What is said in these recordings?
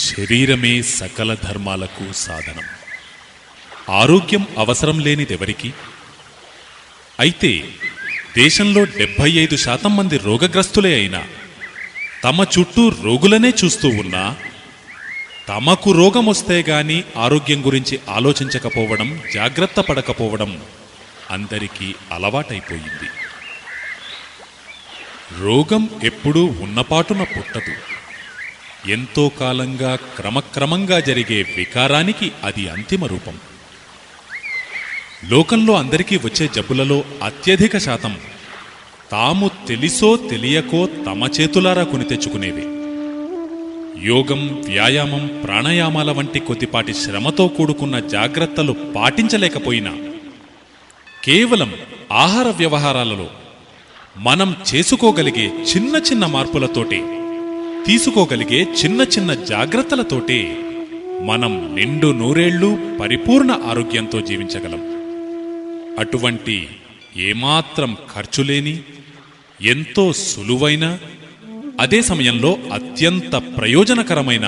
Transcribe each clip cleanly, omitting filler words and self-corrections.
శరీరమే సకల ధర్మాలకు సాధనం. ఆరోగ్యం అవసరం లేనిదెవరికి? అయితే దేశంలో 75% మంది రోగగ్రస్తులే అయినా తమ చుట్టూ రోగులనే చూస్తూ ఉన్నా తమకు రోగమొస్తే గాని ఆరోగ్యం గురించి ఆలోచించకపోవడం, జాగ్రత్త పడకపోవడం అందరికీ అలవాటైపోయింది. రోగం ఎప్పుడూ ఉన్నపాటున పుట్టదు. ఎంతో కాలంగా క్రమక్రమంగా జరిగే వికారానికి అది అంతిమ రూపం. లోకంలో అందరికీ వచ్చే జబ్బులలో అత్యధిక శాతం తాము తెలిసో తెలియకో తమ చేతులారా కొని తెచ్చుకునేవే. యోగం, వ్యాయామం, ప్రాణాయామాల వంటి కొద్దిపాటి శ్రమతో కూడుకున్న జాగ్రత్తలు పాటించలేకపోయినా కేవలం ఆహార వ్యవహారాలలో మనం చేసుకోగలిగే చిన్న చిన్న మార్పులతోటే, తీసుకోగలిగే చిన్న చిన్న జాగ్రత్తలతోటే మనం నిండు నూరేళ్లు పరిపూర్ణ ఆరోగ్యంతో జీవించగలం. అటువంటి ఏమాత్రం ఖర్చులేని, ఎంతో సులువైన, అదే సమయంలో అత్యంత ప్రయోజనకరమైన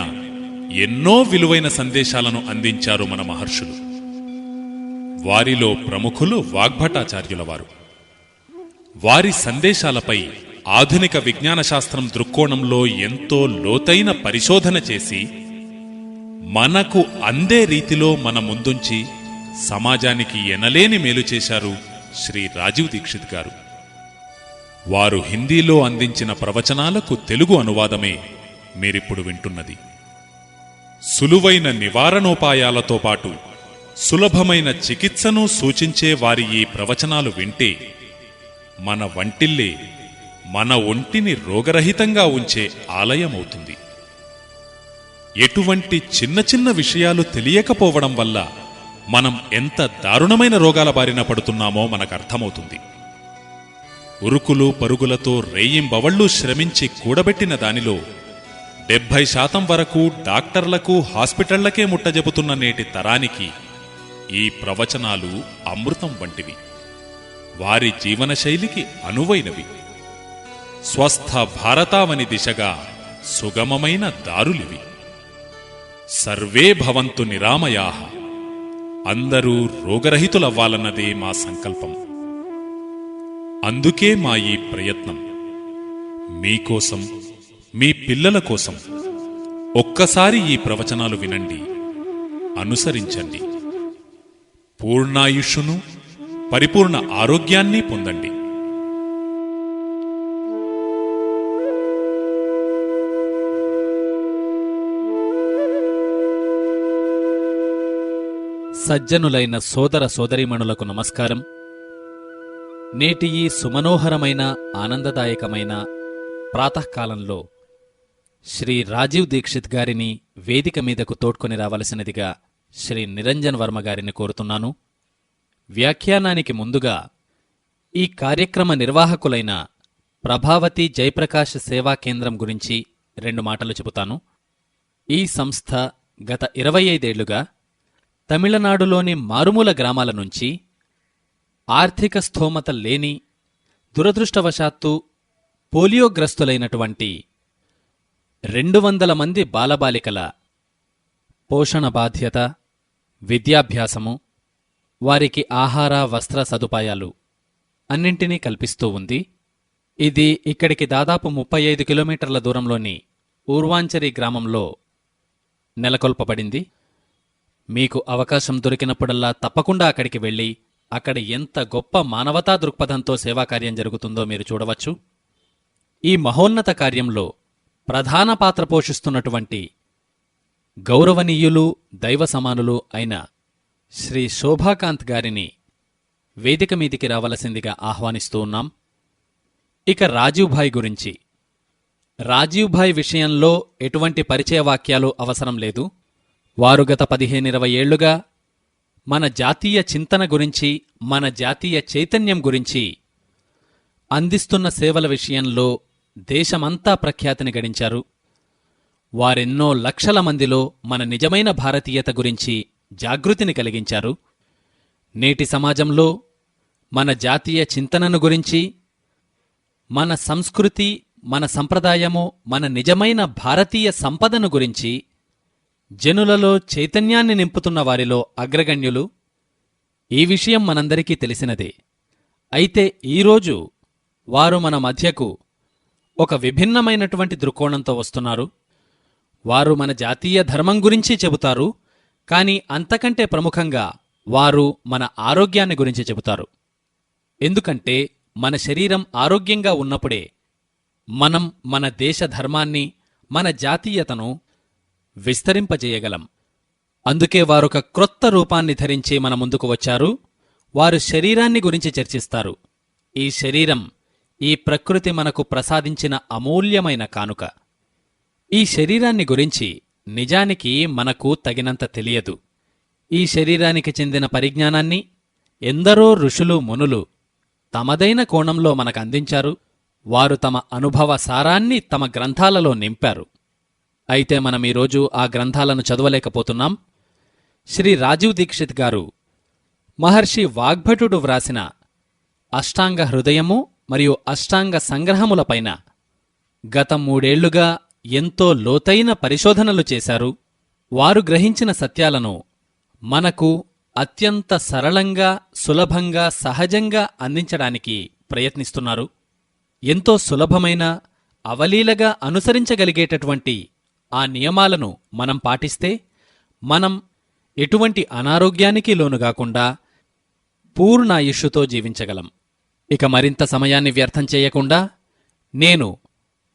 ఎన్నో విలువైన సందేశాలను అందించారు మన మహర్షులు. వారిలో ప్రముఖులు వాగ్భటాచార్యుల వారు. వారి సందేశాలపై ఆధునిక విజ్ఞాన శాస్త్రం దృక్కోణంలో ఎంతో లోతైన పరిశోధన చేసి మనకు అందే రీతిలో మన ముందుంచి సమాజానికి ఎనలేని మేలు చేశారు శ్రీ రాజీవ్ దీక్షిత్ గారు. వారు హిందీలో అందించిన ప్రవచనాలకు తెలుగు అనువాదమే మీరిప్పుడు వింటున్నది. సులువైన నివారణోపాయాలతో పాటు సులభమైన చికిత్సను సూచించే వారి ఈ ప్రవచనాలు వింటే మన వంటిల్లే మన ఒంటిని రోగరహితంగా ఉంచే ఆలయమవుతుంది. ఎటువంటి చిన్న చిన్న విషయాలు తెలియకపోవడం వల్ల మనం ఎంత దారుణమైన రోగాల బారిన పడుతున్నామో మనకర్థమవుతుంది. ఉరుకులు పరుగులతో రేయింబవళ్లు శ్రమించి కూడబెట్టిన దానిలో 70% వరకు డాక్టర్లకు, హాస్పిటళ్లకే ముట్టజెబుతున్న నేటి తరానికి ఈ ప్రవచనాలు అమృతం వంటివి. వారి జీవనశైలికి అనువైనవి. స్వస్థ భారతావని దిశగా సుగమమైన దారులివి. సర్వే భవంతు నిరామయాః. అందరూ రోగరహితులవ్వాలన్నదే మా సంకల్పం. అందుకే మా ఈ ప్రయత్నం. మీకోసం, మీ పిల్లల కోసం ఒక్కసారి ఈ ప్రవచనాలు వినండి, అనుసరించండి. పూర్ణాయుష్షును, పరిపూర్ణ ఆరోగ్యాన్ని పొందండి. సజ్జనులైన సోదర సోదరీమణులకు నమస్కారం. నేటి ఈ సుమనోహరమైన, ఆనందదాయకమైన ప్రాతకాలంలో శ్రీ రాజీవ్ దీక్షిత్ గారిని వేదిక మీదకు తోడ్కొని రావలసినదిగా శ్రీ నిరంజన్ వర్మ గారిని కోరుతున్నాను. వ్యాఖ్యానానికి ముందుగా ఈ కార్యక్రమ నిర్వాహకులైన ప్రభావతి జయప్రకాశ్ సేవా కేంద్రం గురించి 2 మాటలు చెబుతాను. ఈ సంస్థ గత 25 ఏళ్లుగా తమిళనాడులోని మారుమూల గ్రామాల నుంచి ఆర్థిక స్థోమత లేని, దురదృష్టవశాత్తు పోలియోగ్రస్తులైనటువంటి 200 మంది బాలబాలికల పోషణ బాధ్యత, విద్యాభ్యాసము, వారికి ఆహార, వస్త్ర సదుపాయాలు అన్నింటినీ కల్పిస్తూ ఉంది. ఇది ఇక్కడికి దాదాపు 35 కిలోమీటర్ల దూరంలోని ఊర్వాంచరి గ్రామంలో నెలకొల్పబడింది. మీకు అవకాశం దొరికినప్పుడల్లా తప్పకుండా అక్కడికి వెళ్లి అక్కడ ఎంత గొప్ప మానవతా దృక్పథంతో సేవాకార్యం జరుగుతుందో మీరు చూడవచ్చు. ఈ మహోన్నత కార్యంలో ప్రధాన పాత్ర పోషిస్తున్నటువంటి గౌరవనీయులు, దైవ సమానులు అయిన శ్రీ శోభాకాంత్ గారిని వేదిక మీదికి రావలసిందిగా ఆహ్వానిస్తూ ఉన్నాం. ఇక రాజీవ్ భాయ్ గురించి. రాజీవ్ భాయ్ విషయంలో ఎటువంటి పరిచయ వాక్యాలు అవసరం లేదు. వారు గత 15-20 ఏళ్లుగా మన జాతీయ చింతన గురించి, మన జాతీయ చైతన్యం గురించి అందిస్తున్న సేవల విషయంలో దేశమంతా ప్రఖ్యాతిని గడించారు. వారెన్నో లక్షల మందిలో మన నిజమైన భారతీయత గురించి జాగృతిని కలిగించారు. నేటి సమాజంలో మన జాతీయ చింతనను గురించి, మన సంస్కృతి, మన సంప్రదాయము, మన నిజమైన భారతీయ సంపదను గురించి జనులలో చైతన్యాన్ని నింపుతున్న వారిలో అగ్రగణ్యులు. ఈ విషయం మనందరికీ తెలిసినదే. అయితే ఈరోజు వారు మన మధ్యకు ఒక విభిన్నమైనటువంటి దృక్కోణంతో వస్తున్నారు. వారు మన జాతీయ ధర్మం గురించి చెబుతారు, కాని అంతకంటే ప్రముఖంగా వారు మన ఆరోగ్యాన్ని గురించి చెబుతారు. ఎందుకంటే మన శరీరం ఆరోగ్యంగా ఉన్నప్పుడే మనం మన దేశ ధర్మాన్ని, మన జాతీయతను విస్తరింపజేయగలం. అందుకే వారొక క్రొత్త రూపాన్ని ధరించి మన ముందుకు వచ్చారు. వారు శరీరాన్ని గురించి చర్చిస్తారు. ఈ శరీరం ఈ ప్రకృతి మనకు ప్రసాదించిన అమూల్యమైన కానుక. ఈ శరీరాన్ని గురించి నిజానికి మనకు తగినంత తెలియదు. ఈ శరీరానికి చెందిన పరిజ్ఞానాన్ని ఎందరో ఋషులు, మునులు తమదైన కోణంలో మనకందించారు. వారు తమ అనుభవ సారాన్ని తమ గ్రంథాలలో నింపారు. అయితే మనం ఈరోజు ఆ గ్రంథాలను చదవలేకపోతున్నాం. శ్రీ రాజీవ్ దీక్షిత్ గారు మహర్షి వాగ్భటుడు వ్రాసిన అష్టాంగ హృదయము మరియు అష్టాంగ సంగ్రహములపైన గత 3 ఏళ్లుగా ఎంతో లోతైన పరిశోధనలు చేశారు. వారు గ్రహించిన సత్యాలను మనకు అత్యంత సరళంగా, సులభంగా, సహజంగా అందించడానికి ప్రయత్నిస్తున్నారు. ఎంతో సులభమైన, అవలీలగా అనుసరించగలిగేటటువంటి ఆ నియమాలను మనం పాటిస్తే మనం ఎటువంటి అనారోగ్యానికి లోనుగాకుండా పూర్ణాయుష్షుతో జీవించగలం. ఇక మరింత సమయాన్ని వ్యర్థం చేయకుండా నేను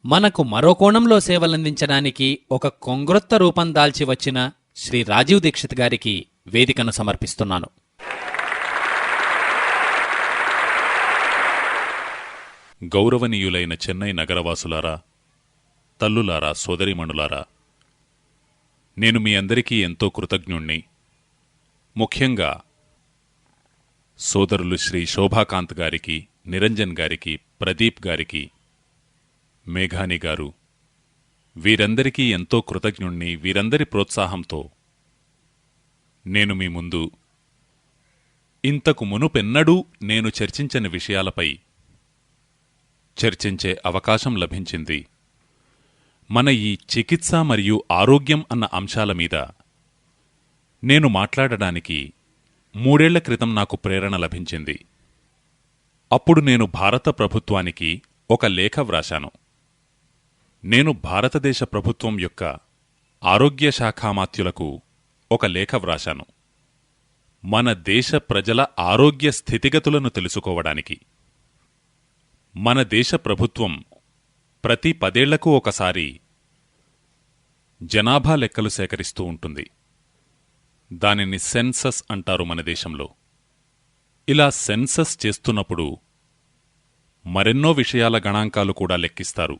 మనకు మరో కోణంలో సేవలందించడానికి ఒక కొంగ్రొత్త రూపం దాల్చి వచ్చిన శ్రీ రాజీవ్ దీక్షిత్ గారికి వేదికను సమర్పిస్తున్నాను. గౌరవనీయులైన చెన్నై నగరవాసులారా, తల్లులారా, సోదరీమణులారా, నేను మీ అందరికీ ఎంతో కృతజ్ఞుణ్ణి. ముఖ్యంగా సోదరులు శ్రీ శోభాకాంత్ గారికి, నిరంజన్ గారికి, ప్రదీప్ గారికి, మేఘాని గారు, వీరందరికీ ఎంతో కృతజ్ఞుణ్ణి. వీరందరి ప్రోత్సాహంతో నేను మీ ముందు ఇంతకు మునుపెన్నడూ నేను చర్చించని విషయాలపై చర్చించే అవకాశం లభించింది. మన ఈ చికిత్స మరియు ఆరోగ్యం అన్న అంశాల మీద నేను మాట్లాడడానికి 3 ఏళ్ల క్రితం నాకు ప్రేరణ లభించింది. అప్పుడు నేను భారత ప్రభుత్వానికి ఒక లేఖ వ్రాశాను. నేను భారతదేశ ప్రభుత్వం యొక్క ఆరోగ్య శాఖామాత్యులకు ఒక లేఖ వ్రాశాను. మన దేశ ప్రజల ఆరోగ్య స్థితిగతులను తెలుసుకోవడానికి. మన దేశ ప్రభుత్వం ప్రతి 10 ఏళ్లకు ఒకసారి జనాభా లెక్కలు సేకరిస్తూ ఉంటుంది. దానిని సెన్సస్ అంటారు మన దేశంలో. ఇలా సెన్సస్ చేస్తున్నప్పుడు మరెన్నో విషయాల గణాంకాలు కూడా లెక్కిస్తారు.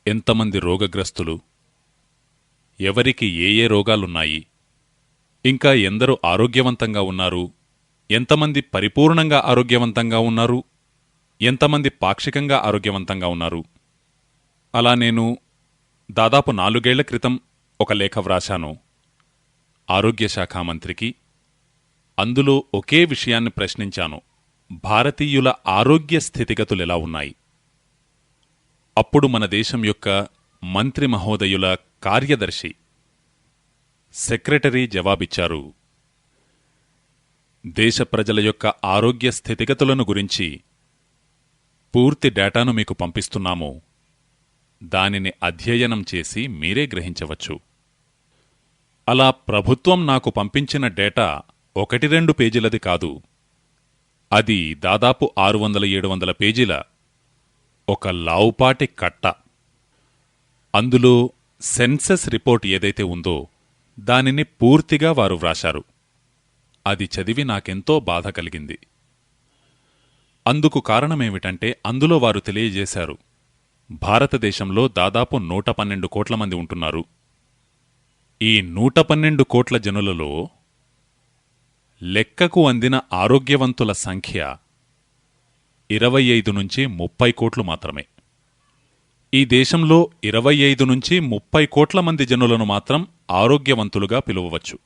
ఎంతమంది రోగగ్రస్తులు, ఎవరికి ఏ ఏ రోగాలున్నాయి, ఇంకా ఎందరు ఆరోగ్యవంతంగా ఉన్నారు, ఎంతమంది పరిపూర్ణంగా ఆరోగ్యవంతంగా ఉన్నారు, ఎంతమంది పాక్షికంగా ఆరోగ్యవంతంగా ఉన్నారు. అలా నేను దాదాపు 4 ఏళ్ల క్రితం ఒక లేఖ వ్రాశాను ఆరోగ్య శాఖా మంత్రికి. అందులో ఒకే విషయాన్ని ప్రశ్నించాను: భారతీయుల ఆరోగ్య స్థితిగతులెలా ఉన్నాయి? అప్పుడు మన దేశం యొక్క మంత్రి మహోదయుల కార్యదర్శి, సెక్రటరీ జవాబిచ్చారు: దేశ ప్రజల యొక్క ఆరోగ్య స్థితిగతులను గురించి పూర్తి డేటాను మీకు పంపిస్తున్నాము. దానిని అధ్యయనం చేసి మీరే గ్రహించవచ్చు. అలా ప్రభుత్వం నాకు పంపించిన డేటా 1-2 పేజీలది కాదు. అది దాదాపు 600-700 పేజీల ఒక లావుపాటి కట్ట. అందులో సెన్సస్ రిపోర్ట్ ఏదైతే ఉందో దానిని పూర్తిగా వారు వ్రాశారు. అది చదివి నాకెంతో బాధ కలిగింది. అందుకు కారణమేమిటంటే అందులో వారు తెలియజేశారు, భారతదేశంలో దాదాపు 112 కోట్ల మంది ఉంటున్నారు. ఈ 112 కోట్ల జనులలో లెక్కకు అందిన ఆరోగ్యవంతుల సంఖ్య 25-30 కోట్లు మాత్రమే. ఈ దేశంలో 25-30 కోట్ల మంది జనులను మాత్రం ఆరోగ్యవంతులుగా పిలువవచ్చు.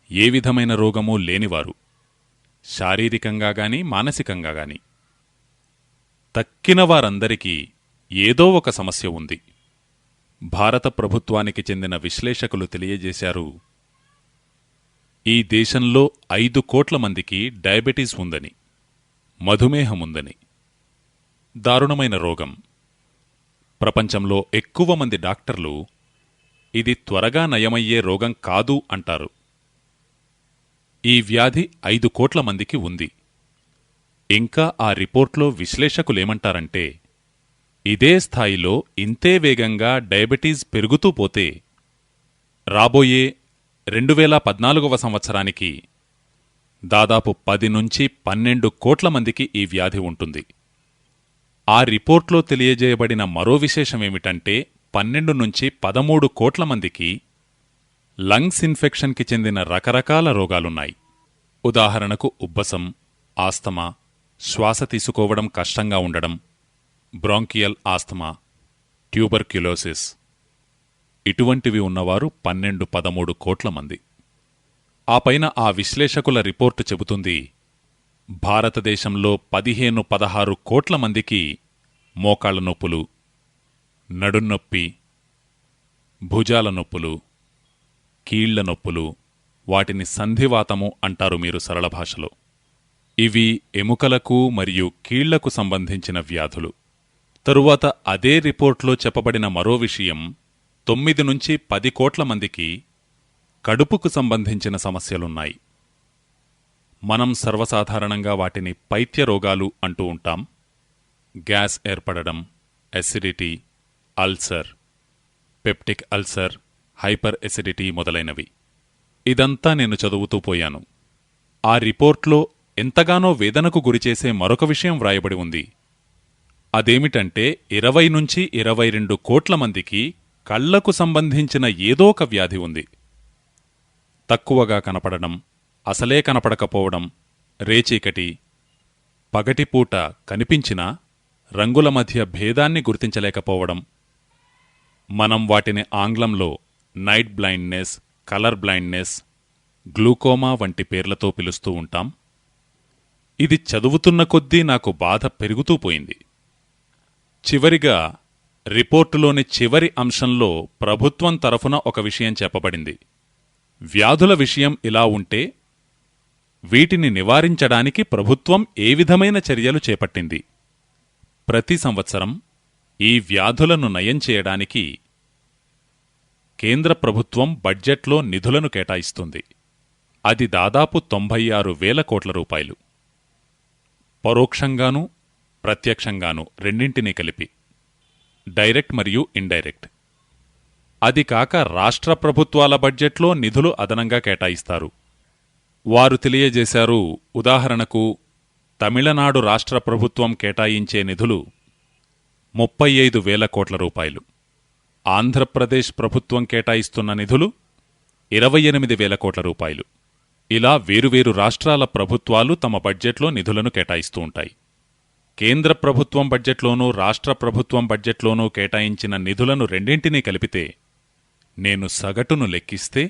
ఏ విధమైన రోగమూ లేనివారు, శారీరకంగా గాని మానసికంగా గాని. తక్కిన వారందరికీ ఏదో ఒక సమస్య ఉంది. భారత ప్రభుత్వానికి చెందిన విశ్లేషకులు తెలియజేశారు, ఈ దేశంలో 5 కోట్ల మందికి డయాబెటీస్ ఉందని, మధుమేహముందని. దారుణమైన రోగం. ప్రపంచంలో ఎక్కువ మంది డాక్టర్లు ఇది త్వరగా నయమయ్యే రోగం కాదు అంటారు. ఈ వ్యాధి 5 కోట్ల మందికి ఉంది. ఇంకా ఆ రిపోర్ట్లో విశ్లేషకులేమంటారంటే, ఇదే స్థాయిలో ఇంతే వేగంగా డయాబెటీస్ పెరుగుతూ పోతే రాబోయే 2014వ సంవత్సరానికి దాదాపు 10 నుంచి 12 కోట్ల మందికి ఈ వ్యాధి ఉంటుంది. ఆ రిపోర్ట్లో తెలియజేయబడిన మరో విశేషమేమిటంటే 12 నుంచి 13 కోట్ల మందికి లంగ్స్ ఇన్ఫెక్షన్కి చెందిన రకరకాల రోగాలున్నాయి. ఉదాహరణకు ఉబ్బసం, ఆస్తమా, శ్వాస తీసుకోవడం కష్టంగా ఉండడం, బ్రాంకియల్ ఆస్తమా, ట్యూబర్క్యులోసిస్. ఇటువంటివి ఉన్నవారు 12-13 కోట్ల మంది. ఆ పైన ఆ విశ్లేషకుల రిపోర్టు చెబుతుంది, భారతదేశంలో 15-16 కోట్ల మందికి మోకాళ్ల నొప్పులు, నడున్నొప్పి, భుజాల నొప్పులు, కీళ్ల నొప్పులు, వాటిని సంధివాతము అంటారు మీరు సరళ భాషలో. ఇవి ఎముకలకు మరియు కీళ్లకు సంబంధించిన వ్యాధులు. తరువాత అదే రిపోర్ట్లో చెప్పబడిన మరో విషయం, 9 నుంచి 10 కోట్ల మందికి కడుపుకు సంబంధించిన సమస్యలున్నాయి. మనం సర్వసాధారణంగా వాటిని పైత్య రోగాలు అంటూ ఉంటాం. గ్యాస్ ఏర్పడడం, acidity, ulcer, peptic ulcer, hyper acidity మొదలైనవి. ఇదంతా నేను చదువుతూ పోయాను. ఆ రిపోర్ట్లో ఎంతగానో వేదనకు గురిచేసే మరొక విషయం వ్రాయబడి ఉంది. అదేమిటంటే 20 నుంచి 22 కోట్ల మందికి కళ్లకు సంబంధించిన ఏదో ఒక వ్యాధి ఉంది. తక్కువగా కనపడడం, అసలే కనపడకపోవడం, రేచీకటి, పగటిపూట కనిపించినా రంగుల మధ్య భేదాన్ని గుర్తించలేకపోవడం. మనం వాటిని ఆంగ్లంలో night blindness, colour blindness, glaucoma వంటి పేర్లతో పిలుస్తూ ఉంటాం. ఇది చదువుతున్న కొద్దీ నాకు బాధ పెరుగుతూ పోయింది. చివరిగా రిపోర్టులోని చివరి అంశంలో ప్రభుత్వం తరఫున ఒక విషయం చెప్పబడింది. వ్యాధుల విషయం ఇలా ఉంటే వీటిని నివారించడానికి ప్రభుత్వం ఏ విధమైన చర్యలు చేపట్టింది. ప్రతి సంవత్సరం ఈ వ్యాధులను నయం చేయడానికి కేంద్ర ప్రభుత్వం బడ్జెట్లో నిధులను కేటాయిస్తుంది. అది దాదాపు 96,000 కోట్ల రూపాయలు. పరోక్షంగానూ ప్రత్యక్షంగానూ రెండింటినీ కలిపి, డైరెక్ట్ మరియు ఇండైరెక్ట్. అది కాక రాష్ట్ర ప్రభుత్వాల బడ్జెట్లో నిధులు అదనంగా కేటాయిస్తారు. వారు తెలియజేశారు, ఉదాహరణకు తమిళనాడు రాష్ట్ర ప్రభుత్వం కేటాయించే నిధులు 35,000 కోట్ల రూపాయలు. ఆంధ్రప్రదేశ్ ప్రభుత్వం కేటాయిస్తున్న నిధులు 28,000 కోట్ల రూపాయలు. ఇలా వేరువేరు రాష్ట్రాల ప్రభుత్వాలు తమ బడ్జెట్లో నిధులను కేటాయిస్తూ ఉంటాయి. కేంద్ర ప్రభుత్వం బడ్జెట్లోనూ రాష్ట్ర ప్రభుత్వం బడ్జెట్లోనూ కేటాయించిన నిధులను రెండింటినీ కలిపితే నేను సగటును లెక్కిస్తే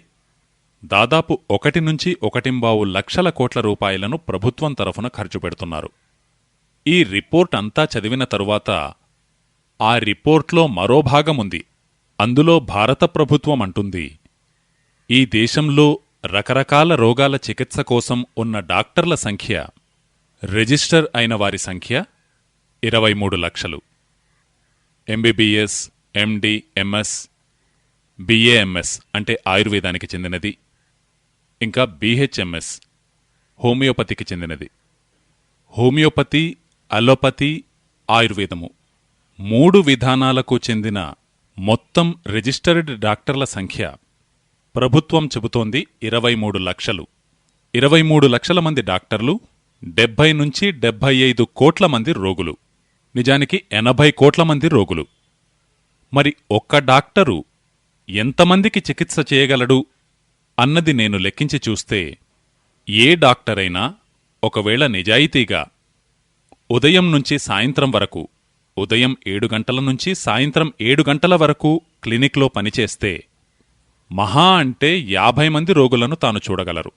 దాదాపు 1 నుంచి 1.25 లక్షల కోట్ల రూపాయలను ప్రభుత్వం తరఫున ఖర్చు పెడుతున్నారు. ఈ రిపోర్ట్ అంతా చదివిన తరువాత ఆ రిపోర్ట్లో మరో భాగముంది. అందులో భారత ప్రభుత్వం అంటుంది, ఈ దేశంలో రకరకాల రోగాల చికిత్స కోసం ఉన్న డాక్టర్ల సంఖ్య, రిజిస్టర్ అయిన వారి సంఖ్య 23 లక్షలు. ఎంబీబీఎస్, ఎండి, ఎంఎస్, బిఏఎంఎస్ అంటే ఆయుర్వేదానికి చెందినది, ఇంకా బీహెచ్ఎంఎస్ హోమియోపతికి చెందినది. హోమియోపతి, అలోపతి, ఆయుర్వేదము 3 విధానాలకు చెందిన మొత్తం రిజిస్టర్డ్ డాక్టర్ల సంఖ్య ప్రభుత్వం చెబుతోంది 23 లక్షలు. 23 లక్షల మంది డాక్టర్లు, 70 నుంచి 75 కోట్ల మంది రోగులు. నిజానికి 80 కోట్ల మంది రోగులు. మరి ఒక్క డాక్టరు ఎంతమందికి చికిత్స చేయగలడు అన్నది నేను లెక్కించి చూస్తే, ఏ డాక్టరైనా ఒకవేళ నిజాయితీగా ఉదయం నుంచి సాయంత్రం వరకు, ఉదయం 7 గంటల నుంచి సాయంత్రం 7 గంటల వరకు క్లినిక్లో పనిచేస్తే మహా అంటే 50 మంది రోగులను తాను చూడగలరు.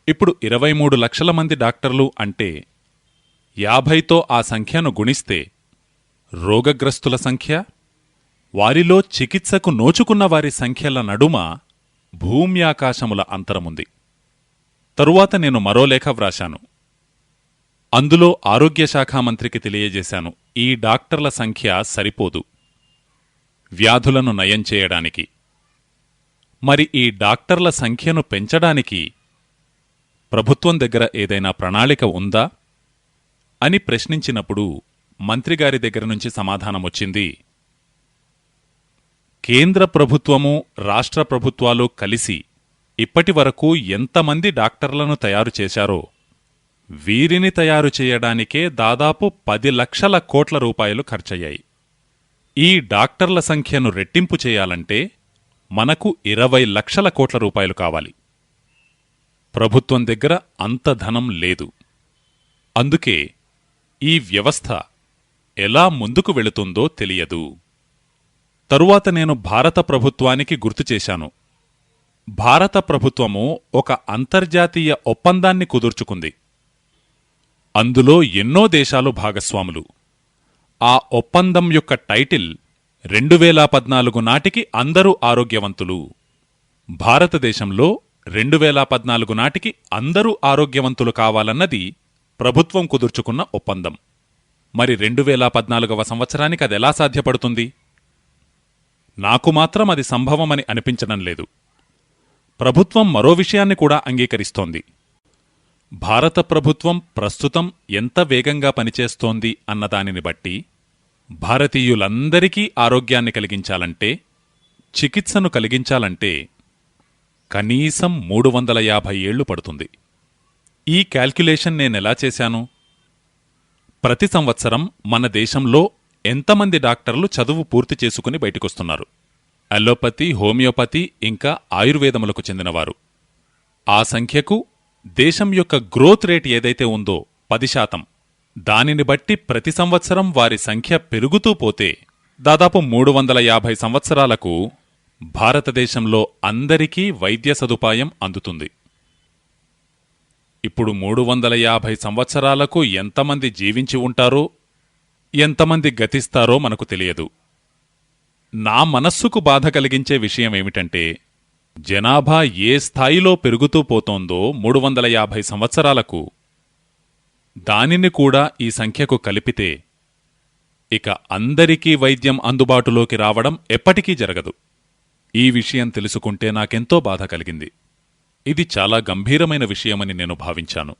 ఇప్పుడు 23 లక్షల మంది డాక్టర్లు అంటే 50తో ఆ సంఖ్యను గుణిస్తే రోగగ్రస్తుల సంఖ్య వారిలో చికిత్సకు నోచుకున్న వారి సంఖ్యల నడుమ భూమ్యాకాశముల అంతరముంది. తరువాత నేను మరో లేఖ వ్రాశాను. అందులో ఆరోగ్యశాఖా మంత్రికి తెలియజేశాను, ఈ డాక్టర్ల సంఖ్య సరిపోదు వ్యాధులను నయం చేయడానికి. మరి ఈ డాక్టర్ల సంఖ్యను పెంచడానికి ప్రభుత్వం దగ్గర ఏదైనా ప్రణాళిక ఉందా అని ప్రశ్నించినప్పుడు మంత్రిగారి దగ్గర నుంచి సమాధానమొచ్చింది, కేంద్ర ప్రభుత్వము రాష్ట్ర ప్రభుత్వాలు కలిసి ఇప్పటివరకు ఎంతమంది డాక్టర్లను తయారు చేశారో వీరిని తయారు చేయడానికే దాదాపు 10 లక్షల కోట్ల రూపాయలు ఖర్చయ్యాయి. ఈ డాక్టర్ల సంఖ్యను రెట్టింపు చేయాలంటే మనకు 20 లక్షల కోట్ల రూపాయలు కావాలి. ప్రభుత్వం దగ్గర అంత ధనం లేదు. అందుకే ఈ వ్యవస్థ ఎలా ముందుకు వెళుతుందో తెలియదు. తరువాత నేను భారత ప్రభుత్వానికి గుర్తుచేశాను. భారత ప్రభుత్వము ఒక అంతర్జాతీయ ఒప్పందాన్ని కుదుర్చుకుంది. అందులో ఎన్నో దేశాలు భాగస్వాములు. ఆ ఒప్పందం యొక్క టైటిల్ 2014 నాటికి అందరూ ఆరోగ్యవంతులు. భారతదేశంలో 2014 నాటికి అందరూ ఆరోగ్యవంతులు కావాలన్నది ప్రభుత్వం కుదుర్చుకున్న ఒప్పందం. మరి 2014వ సంవత్సరానికి అదెలా సాధ్యపడుతుంది? నాకు మాత్రం అది సంభవమని అనిపించడం లేదు. ప్రభుత్వం మరో విషయాన్ని కూడా అంగీకరిస్తోంది. భారత ప్రభుత్వం ప్రస్తుతం ఎంత వేగంగా పనిచేస్తోంది అన్నదానిని బట్టి భారతీయులందరికీ ఆరోగ్యాన్ని కలిగించాలంటే, చికిత్సను కలిగించాలంటే కనీసం 350 ఏళ్లు పడుతుంది. ఈ క్యాల్క్యులేషన్ నేనెలా చేశాను? ప్రతి సంవత్సరం మన దేశంలో ఎంతమంది డాక్టర్లు చదువు పూర్తి చేసుకుని బయటికొస్తున్నారు? అలోపతి, హోమియోపతి ఇంకా ఆయుర్వేదములకు చెందినవారు. ఆ సంఖ్యకు దేశం యొక్క గ్రోత్ రేట్ ఏదైతే ఉందో 10%, దానిని బట్టి ప్రతి సంవత్సరం వారి సంఖ్య పెరుగుతూ పోతే దాదాపు 350 సంవత్సరాలకు భారతదేశంలో అందరికీ వైద్య సదుపాయం అందుతుంది. ఇప్పుడు 350 సంవత్సరాలకు ఎంతమంది జీవించి ఉంటారో, ఎంతమంది గతిస్తారో మనకు తెలియదు. నా మనస్సుకు బాధ కలిగించే విషయమేమిటంటే, జనాభా ఏ స్థాయిలో పెరుగుతూ పోతోందో 350 సంవత్సరాలకు దానిని కూడా ఈ సంఖ్యకు కలిపితే ఇక అందరికీ వైద్యం అందుబాటులోకి రావడం ఎప్పటికీ జరగదు. ఈ విషయం తెలుసుకుంటే నాకెంతో బాధ కలిగింది. ఇది చాలా గంభీరమైన విషయమని నేను భావించాను.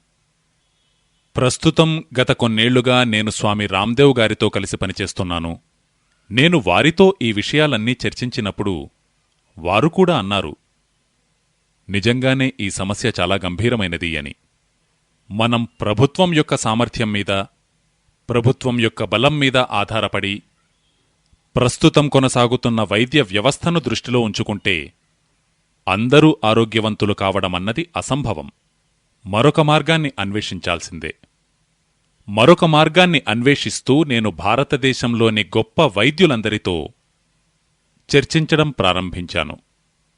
ప్రస్తుతం గత కొన్నేళ్లుగా నేను స్వామి రామ్దేవ్ గారితో కలిసి పనిచేస్తున్నాను. నేను వారితో ఈ విషయాలన్నీ చర్చించినప్పుడు వారు కూడా అన్నారు, నిజంగానే ఈ సమస్య చాలా గంభీరమైనది అని. మనం ప్రభుత్వం యొక్క సామర్థ్యం మీద, ప్రభుత్వం యొక్క బలం మీద ఆధారపడి ప్రస్తుతం కొనసాగుతున్న వైద్య వ్యవస్థను దృష్టిలో ఉంచుకుంటే అందరూ ఆరోగ్యవంతులు కావడమన్నది అసంభవం. మరొక మార్గాన్ని అన్వేషించాల్సిందే. మరొక మార్గాన్ని అన్వేషిస్తూ నేను భారతదేశంలోని గొప్ప వైద్యులందరితో చర్చించడం ప్రారంభించాను.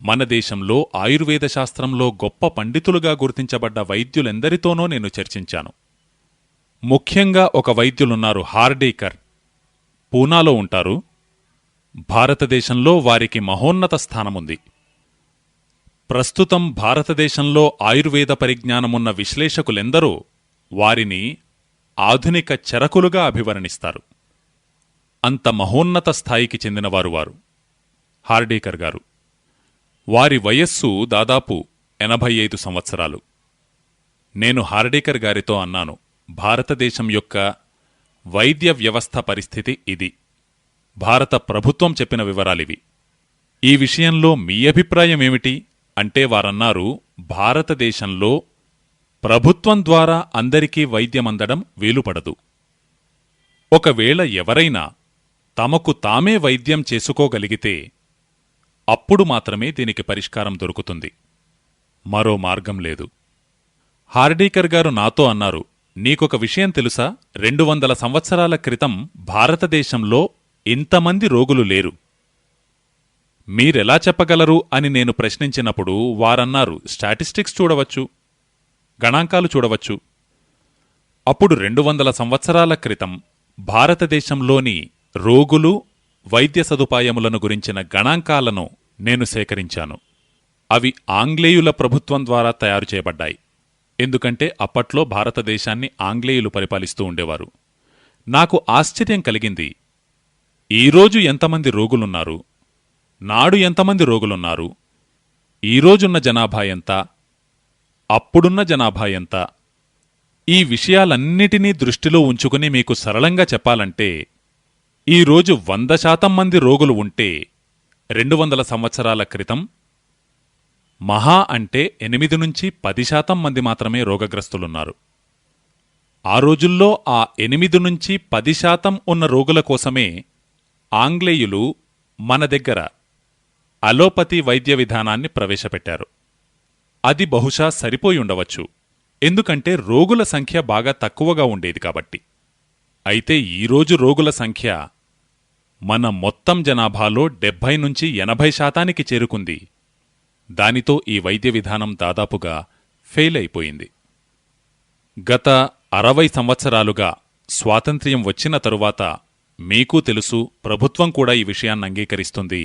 మన దేశంలో ఆయుర్వేద శాస్త్రంలో గొప్ప పండితులుగా గుర్తించబడ్డ వైద్యులెందరితోనో నేను చర్చించాను. ముఖ్యంగా ఒక వైద్యులున్నారు, హార్డీకర్. పూనాలో ఉంటారు. భారతదేశంలో వారికి మహోన్నత స్థానముంది. ప్రస్తుతం భారతదేశంలో ఆయుర్వేద పరిజ్ఞానమున్న విశ్లేషకులెందరో వారిని ఆధునిక చరకులుగా అభివర్ణిస్తారు. అంత మహోన్నత స్థాయికి చెందినవారు వారు, హార్డీకర్ గారు. వారి వయస్సు దాదాపు 85 సంవత్సరాలు. నేను హార్డీకర్ గారితో అన్నాను, భారతదేశం యొక్క వైద్య వ్యవస్థ పరిస్థితి ఇది. భారత ప్రభుత్వం చెప్పిన వివరాలివి. ఈ విషయంలో మీ అభిప్రాయమేమిటి అంటే వారన్నారు, భారతదేశంలో ప్రభుత్వం ద్వారా అందరికీ వైద్యమందడం వీలుపడదు. ఒకవేళ ఎవరైనా తమకు తామే వైద్యం చేసుకోగలిగితే అప్పుడు మాత్రమే దీనికి పరిష్కారం దొరుకుతుంది. మరో మార్గం లేదు. హార్డీకర్ గారు నాతో అన్నారు, నీకొక విషయం తెలుసా? 200 సంవత్సరాల క్రితం భారతదేశంలో ఇంతమంది రోగులు లేరు. మీరెలా చెప్పగలరు అని నేను ప్రశ్నించినప్పుడు వారన్నారు, స్టాటిస్టిక్స్ చూడవచ్చు, గణాంకాలు చూడవచ్చు. అప్పుడు 200 సంవత్సరాల క్రితం భారతదేశంలోని రోగులు, వైద్య సదుపాయములను గురించిన గణాంకాలను నేను సేకరించాను. అవి ఆంగ్లేయుల ప్రభుత్వం ద్వారా తయారు చేయబడ్డాయి. ఎందుకంటే అప్పట్లో భారతదేశాన్ని ఆంగ్లేయులు పరిపాలిస్తూ ఉండేవారు. నాకు ఆశ్చర్యం కలిగింది. ఈరోజు ఎంతమంది రోగులున్నారు, నాడు ఎంతమంది రోగులున్నారు, ఈరోజున్న జనాభా ఎంత, అప్పుడున్న జనాభా ఎంత, ఈ విషయాలన్నిటినీ దృష్టిలో ఉంచుకుని మీకు సరళంగా చెప్పాలంటే, ఈరోజు 100% మంది రోగులు ఉంటే 200 సంవత్సరాల క్రితం మహా అంటే 8 నుంచి 10% మంది మాత్రమే రోగగ్రస్తులున్నారు. ఆ రోజుల్లో ఆ 8 నుంచి 10% ఉన్న రోగుల కోసమే ఆంగ్లేయులు మన దగ్గర అలోపతి వైద్య విధానాన్ని ప్రవేశపెట్టారు. అది బహుశా సరిపోయుండవచ్చు, ఎందుకంటే రోగుల సంఖ్య బాగా తక్కువగా ఉండేది కాబట్టి. అయితే ఈరోజు రోగుల సంఖ్య మన మొత్తం జనాభాలో 70 నుంచి 80% చేరుకుంది. దానితో ఈ వైద్య విధానం దాదాపుగా ఫెయిల్ అయిపోయింది. గత 60 సంవత్సరాలుగా స్వాతంత్ర్యం వచ్చిన తరువాత మీకూ తెలుసు, ప్రభుత్వం కూడా ఈ విషయాన్ని అంగీకరిస్తుంది,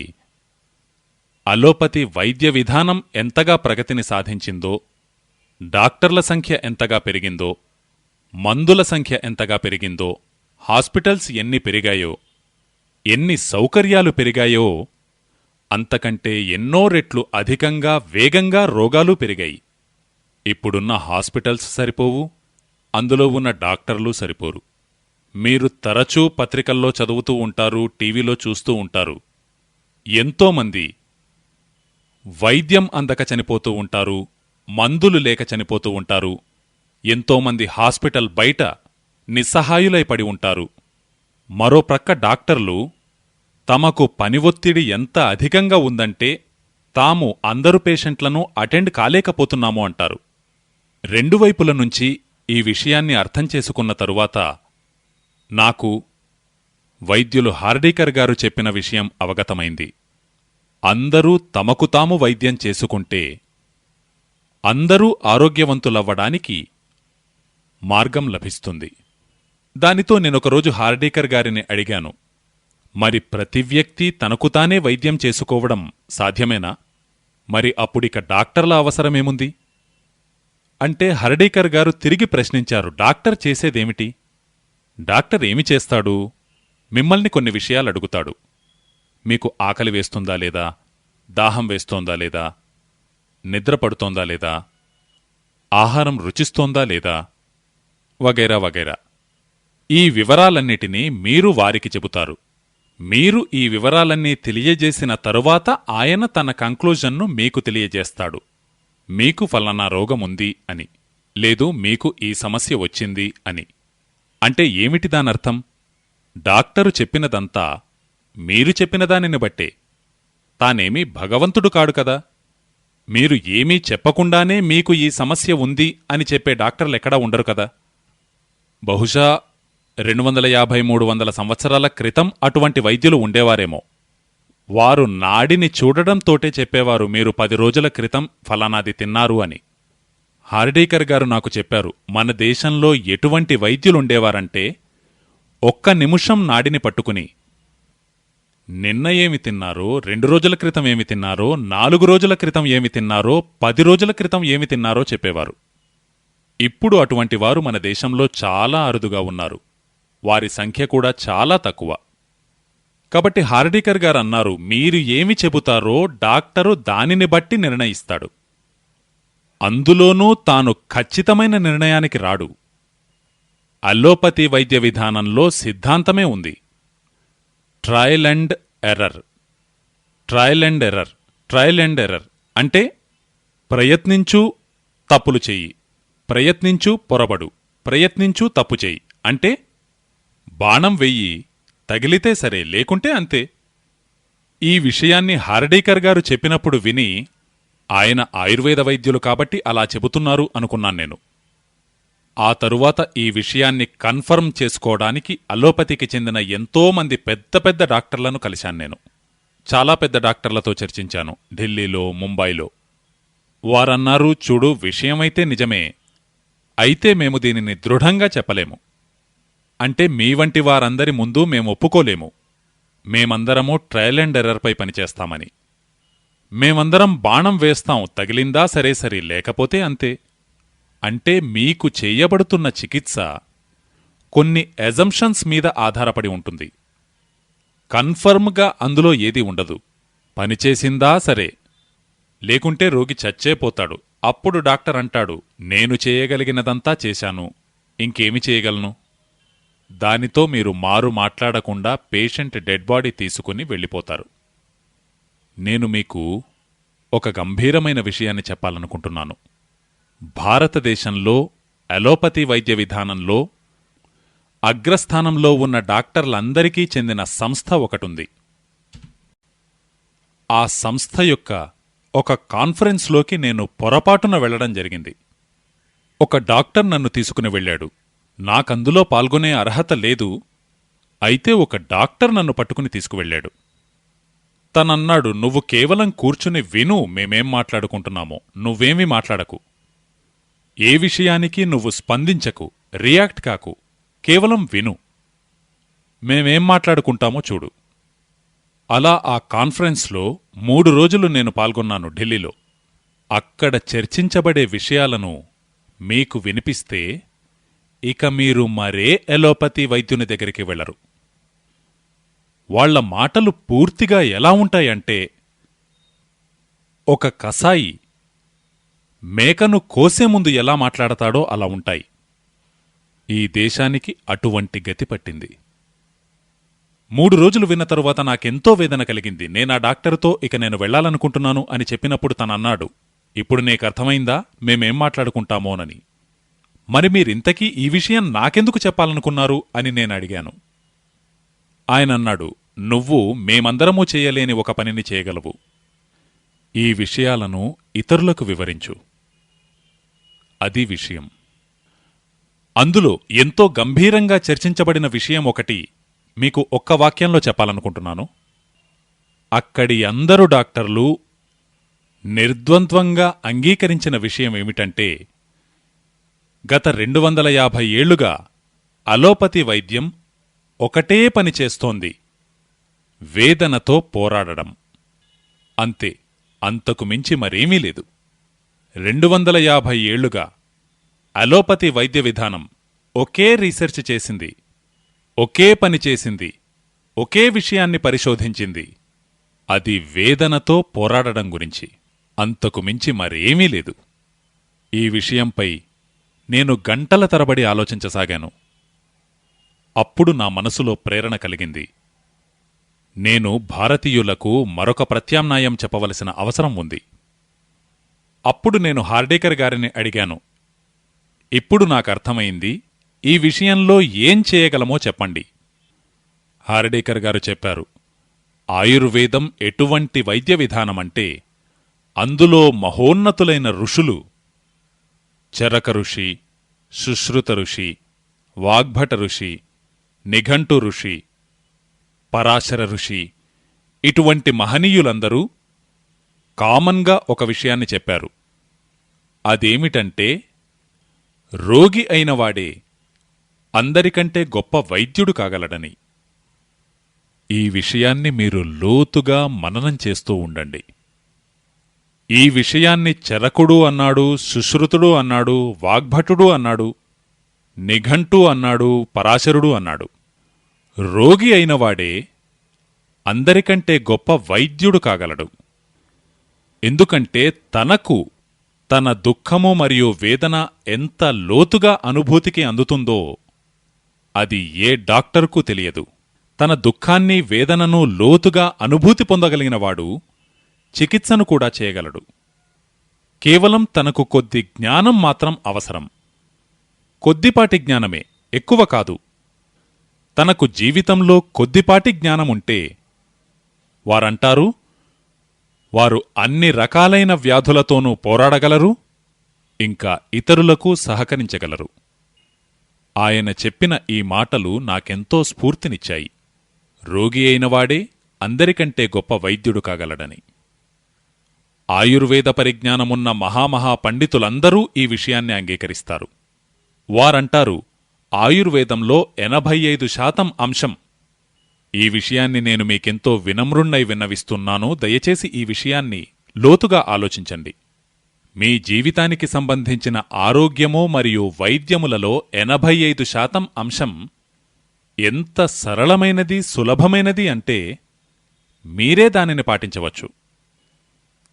అలోపతి వైద్య విధానం ఎంతగా ప్రగతిని సాధించిందో, డాక్టర్ల సంఖ్య ఎంతగా పెరిగిందో, మందుల సంఖ్య ఎంతగా పెరిగిందో, హాస్పిటల్స్ ఎన్ని పెరిగాయో, ఎన్ని సౌకర్యాలు పెరిగాయో, అంతకంటే ఎన్నో రెట్లు అధికంగా వేగంగా రోగాలు పెరిగాయి. ఇప్పుడున్న హాస్పిటల్స్ సరిపోవు, అందులో ఉన్న డాక్టర్లు సరిపోరు. మీరు తరచూ పత్రికల్లో చదువుతూ ఉంటారు, టీవీలో చూస్తూ ఉంటారు. ఎంతోమంది వైద్యం అందక చనిపోతూ ఉంటారు, మందులు లేక చనిపోతూ ఉంటారు. ఎంతోమంది హాస్పిటల్ బయట నిస్సహాయులై పడి ఉంటారు. మరో ప్రక్క డాక్టర్లు తమకు పని ఒత్తిడి ఎంత అధికంగా ఉందంటే తాము అందరు పేషెంట్లను అటెండ్ కాలేకపోతున్నాము అంటారు. రెండు వైపుల నుంచి ఈ విషయాన్ని అర్థం చేసుకున్న తరువాత నాకు వైద్యులు హార్డీకర్ గారు చెప్పిన విషయం అవగతమైంది. అందరూ తమకు తాము వైద్యం చేసుకుంటే అందరూ ఆరోగ్యవంతులవ్వడానికి మార్గం లభిస్తుంది. దానితో నేనొకరోజు హార్డీకర్ గారిని అడిగాను, మరి ప్రతి వ్యక్తి తనకు తానే వైద్యం చేసుకోవడం సాధ్యమేనా? మరి అప్పుడిక డాక్టర్ల అవసరమేముంది అంటే హర్డీకర్ గారు తిరిగి ప్రశ్నించారు, డాక్టర్ చేసేదేమిటి? డాక్టర్ ఏమి చేస్తాడు? మిమ్మల్ని కొన్ని విషయాలు అడుగుతాడు. మీకు ఆకలి వేస్తుందా లేదా, దాహం వేస్తోందా లేదా, నిద్ర పడుతోందా లేదా, ఆహారం రుచిస్తోందా లేదా, వగైరా వగైరా. ఈ వివరాలన్నిటినీ మీరు వారికి చెబుతారు. మీరు ఈ వివరాలన్నీ తెలియజేసిన తరువాత ఆయన తన కంక్లూజన్ను మీకు తెలియజేస్తాడు. మీకు ఫలానా రోగముంది అని, లేదు మీకు ఈ సమస్య వచ్చింది అని. అంటే ఏమిటి దానర్థం? డాక్టరు చెప్పినదంతా మీరు చెప్పిన దానిని బట్టే. తానేమీ భగవంతుడు కాడు కదా. మీరు ఏమీ చెప్పకుండానే మీకు ఈ సమస్య ఉంది అని చెప్పే డాక్టర్లెక్కడా ఉండరు కదా. బహుశా 250-300 సంవత్సరాల క్రితం అటువంటి వైద్యులు ఉండేవారేమో. వారు నాడిని చూడడంతోటే చెప్పేవారు, మీరు 10 రోజుల క్రితం ఫలానాది తిన్నారు అని. హార్డీకర్ గారు నాకు చెప్పారు, మన దేశంలో ఎటువంటి వైద్యులుండేవారంటే ఒక్క నిమిషం నాడిని పట్టుకుని నిన్న ఏమి తిన్నారో, 2 రోజుల క్రితం ఏమి తిన్నారో, 4 రోజుల క్రితం ఏమి తిన్నారో, 10 రోజుల క్రితం ఏమి తిన్నారో చెప్పేవారు. ఇప్పుడు అటువంటి వారు మన దేశంలో చాలా అరుదుగా ఉన్నారు. వారి సంఖ్య కూడా చాలా తక్కువ. కాబట్టి హార్డీకర్ గారు అన్నారు, మీరు ఏమి చెబుతారో డాక్టరు దానిని బట్టి నిర్ణయిస్తాడు. అందులోనూ తాను ఖచ్చితమైన నిర్ణయానికి రాడు. అల్లోపతి వైద్య విధానంలో సిద్ధాంతమే ఉంది, trial and error. Trial and error, trial and error అంటే ప్రయత్నించు తప్పులు చెయ్యి, ప్రయత్నించు పొరబడు, ప్రయత్నించు తప్పు చెయ్యి. అంటే బాణం వెయ్యి, తగిలితే సరే, లేకుంటే అంతే. ఈ విషయాన్ని హార్డీకర్ గారు చెప్పినప్పుడు విని, ఆయన ఆయుర్వేద వైద్యులు కాబట్టి అలా చెబుతున్నారు అనుకున్నాను నేను. ఆ తరువాత ఈ విషయాన్ని కన్ఫర్మ్ చేసుకోవడానికి అలోపతికి చెందిన ఎంతోమంది పెద్ద పెద్ద డాక్టర్లను కలిశాను నేను. చాలా పెద్ద డాక్టర్లతో చర్చించాను, ఢిల్లీలో, ముంబైలో. వారన్నారు, చూడు, విషయమైతే నిజమే, అయితే మేము దీనిని దృఢంగా చెప్పలేము. అంటే మీ వంటి వారందరి ముందు మేము ఒప్పుకోలేము. మేమందరము ట్రయల్ అండ్ ఎర్రర్పై పనిచేస్తామని. మేమందరం బాణం వేస్తాం, తగిలిందా సరే సరి, లేకపోతే అంతే. అంటే మీకు చేయబడుతున్న చికిత్స కొన్ని ఎజంప్షన్స్ మీద ఆధారపడి ఉంటుంది. కన్ఫర్మ్గా అందులో ఏదీ ఉండదు. పనిచేసిందా సరే, లేకుంటే రోగి చచ్చేపోతాడు. అప్పుడు డాక్టర్ అంటాడు, నేను చేయగలిగినదంతా చేశాను, ఇంకేమి చేయగలను. దానితో మీరు మాట్లాడకుండా పేషెంట్ డెడ్ బాడీ తీసుకుని వెళ్ళిపోతారు. నేను మీకు ఒక గంభీరమైన విషయాన్ని చెప్పాలనుకుంటున్నాను. భారతదేశంలో అలోపతి వైద్య విధానంలో అగ్రస్థానంలో ఉన్న డాక్టర్లందరికీ చెందిన సంస్థ ఒకటుంది. ఆ సంస్థ యొక్క ఒక కాన్ఫరెన్స్లోకి నేను పొరపాటున వెళ్లడం జరిగింది. ఒక డాక్టర్ నన్ను తీసుకుని వెళ్ళాడు. నాకందులో పాల్గొనే అర్హత లేదు. అయితే ఒక డాక్టర్ నన్ను పట్టుకుని తీసుకువెళ్ళాడు. తనన్నాడు, నువ్వు కేవలం కూర్చుని విను, మేమేం మాట్లాడుకుంటున్నామో, నువ్వేమీ మాట్లాడకు, ఏ విషయానికి నువ్వు స్పందించకు, రియాక్ట్ కాకు, కేవలం విను, మేమేం మాట్లాడుకుంటామో చూడు. అలా ఆ కాన్ఫరెన్స్లో 3 రోజులు నేను పాల్గొన్నాను ఢిల్లీలో. అక్కడ చర్చించబడే విషయాలను మీకు వినిపిస్తే ఇక మీరు మరే ఎలోపతి వైద్యుని దగ్గరికి వెళ్లరు. వాళ్ల మాటలు పూర్తిగా ఎలా ఉంటాయంటే, ఒక కసాయి మేకను కోసే ముందు ఎలా మాట్లాడతాడో అలా ఉంటాయి. ఈ దేశానికి అటువంటి గతి పట్టింది. 3 రోజులు విన్న తరువాత నాకెంతో వేదన కలిగింది. నేనా డాక్టరుతో ఇక నేను వెళ్లాలనుకుంటున్నాను అని చెప్పినప్పుడు తనన్నాడు, ఇప్పుడు నీకర్థమైందా మేమేం మాట్లాడుకుంటామోనని. మరి మీరింతకీ ఈ విషయం నాకెందుకు చెప్పాలనుకున్నారు అని నేనడిగాను. ఆయనన్నాడు, నువ్వు మేమందరమూ చేయలేని ఒక పనిని చేయగలవు. ఈ విషయాలను ఇతరులకు వివరించు. అది విషయం. అందులో ఎంతో గంభీరంగా చర్చించబడిన విషయం ఒకటి మీకు ఒక్క వాక్యంలో చెప్పాలనుకుంటున్నాను. అక్కడి అందరు డాక్టర్లు నిర్ద్వంద్వంగా అంగీకరించిన విషయమేమిటంటే, గత 250 ఏళ్లుగా అలోపతి వైద్యం ఒకటే పని చేస్తోంది, వేదనతో పోరాడడం. అంతే, అంతకు మించి మరేమీ లేదు. 250 ఏళ్లుగా అలోపతి వైద్య విధానం ఒకే రీసెర్చ్ చేసింది, ఒకే పని చేసింది, ఒకే విషయాన్ని పరిశోధించింది. అది వేదనతో పోరాడడం గురించి. అంతకు మించి మరేమీ లేదు. ఈ విషయంపై నేను గంటల తరబడి ఆలోచించసాగాను. అప్పుడు నా మనసులో ప్రేరణ కలిగింది. నేను భారతీయులకు మరొక ప్రత్యామ్నాయం చెప్పవలసిన అవసరం ఉంది. అప్పుడు నేను హార్డేకర్ గారిని అడిగాను, ఇప్పుడు నాకర్థమైంది, ఈ విషయంలో ఏం చేయగలమో చెప్పండి. హార్డేకర్ గారు చెప్పారు, ఆయుర్వేదం ఎటువంటి వైద్య విధానమంటే, అందులో మహోన్నతులైన ఋషులు, చరక ఋషి, సుశ్రుత ఋషి, వాగ్భట ఋషి, నిఘంటు ఋషి, పరాశర ఋషి, ఇటువంటి మహనీయులందరూ కామన్గా ఒక విషయాన్ని చెప్పారు. అదేమిటంటే, రోగి అయినవాడే అందరికంటే గొప్ప వైద్యుడు కాగలడని. ఈ విషయాన్ని మీరు లోతుగా మననం చేస్తూ ఉండండి. ఈ విషయాన్ని చరకుడు అన్నాడు, సుశ్రుతుడు అన్నాడు, వాగ్భటుడు అన్నాడు, నిఘంటు అన్నాడు, పరాశరుడు అన్నాడు. రోగి అయినవాడే అందరికంటే గొప్ప వైద్యుడు కాగలడు. ఎందుకంటే తనకు తన దుఃఖము మరియు వేదన ఎంత లోతుగా అనుభూతికి అందుతుందో అది ఏ డాక్టర్కు తెలియదు. తన దుఃఖాన్ని, వేదనను లోతుగా అనుభూతి పొందగలిగినవాడు చికిత్సను కూడా చేయగలడు. కేవలం తనకు కొద్ది జ్ఞానం మాత్రం అవసరం. కొద్దిపాటి జ్ఞానమే, ఎక్కువ కాదు. తనకు జీవితంలో కొద్దిపాటి జ్ఞానముంటే వారంటారు, వారు అన్ని రకాలైన వ్యాధులతోనూ పోరాడగలరు, ఇంకా ఇతరులకు సహకరించగలరు. ఆయన చెప్పిన ఈ మాటలు నాకెంతో స్ఫూర్తినిచ్చాయి. రోగి అయినవాడే అందరికంటే గొప్ప వైద్యుడు కాగలడని. ఆయుర్వేద పరిజ్ఞానమున్న మహామహా పండితులందరూ ఈ విషయాన్ని అంగీకరిస్తారు. వారంటారు, ఆయుర్వేదంలో 85% అంశం ఈ విషయాన్ని నేను మీకెంతో వినమ్రుణ్ణై విన్నవిస్తున్నాను. దయచేసి ఈ విషయాన్ని లోతుగా ఆలోచించండి. మీ జీవితానికి సంబంధించిన ఆరోగ్యము మరియు వైద్యములలో 85% అంశం ఎంత సరళమైనది, సులభమైనది అంటే మీరే దానిని పాటించవచ్చు.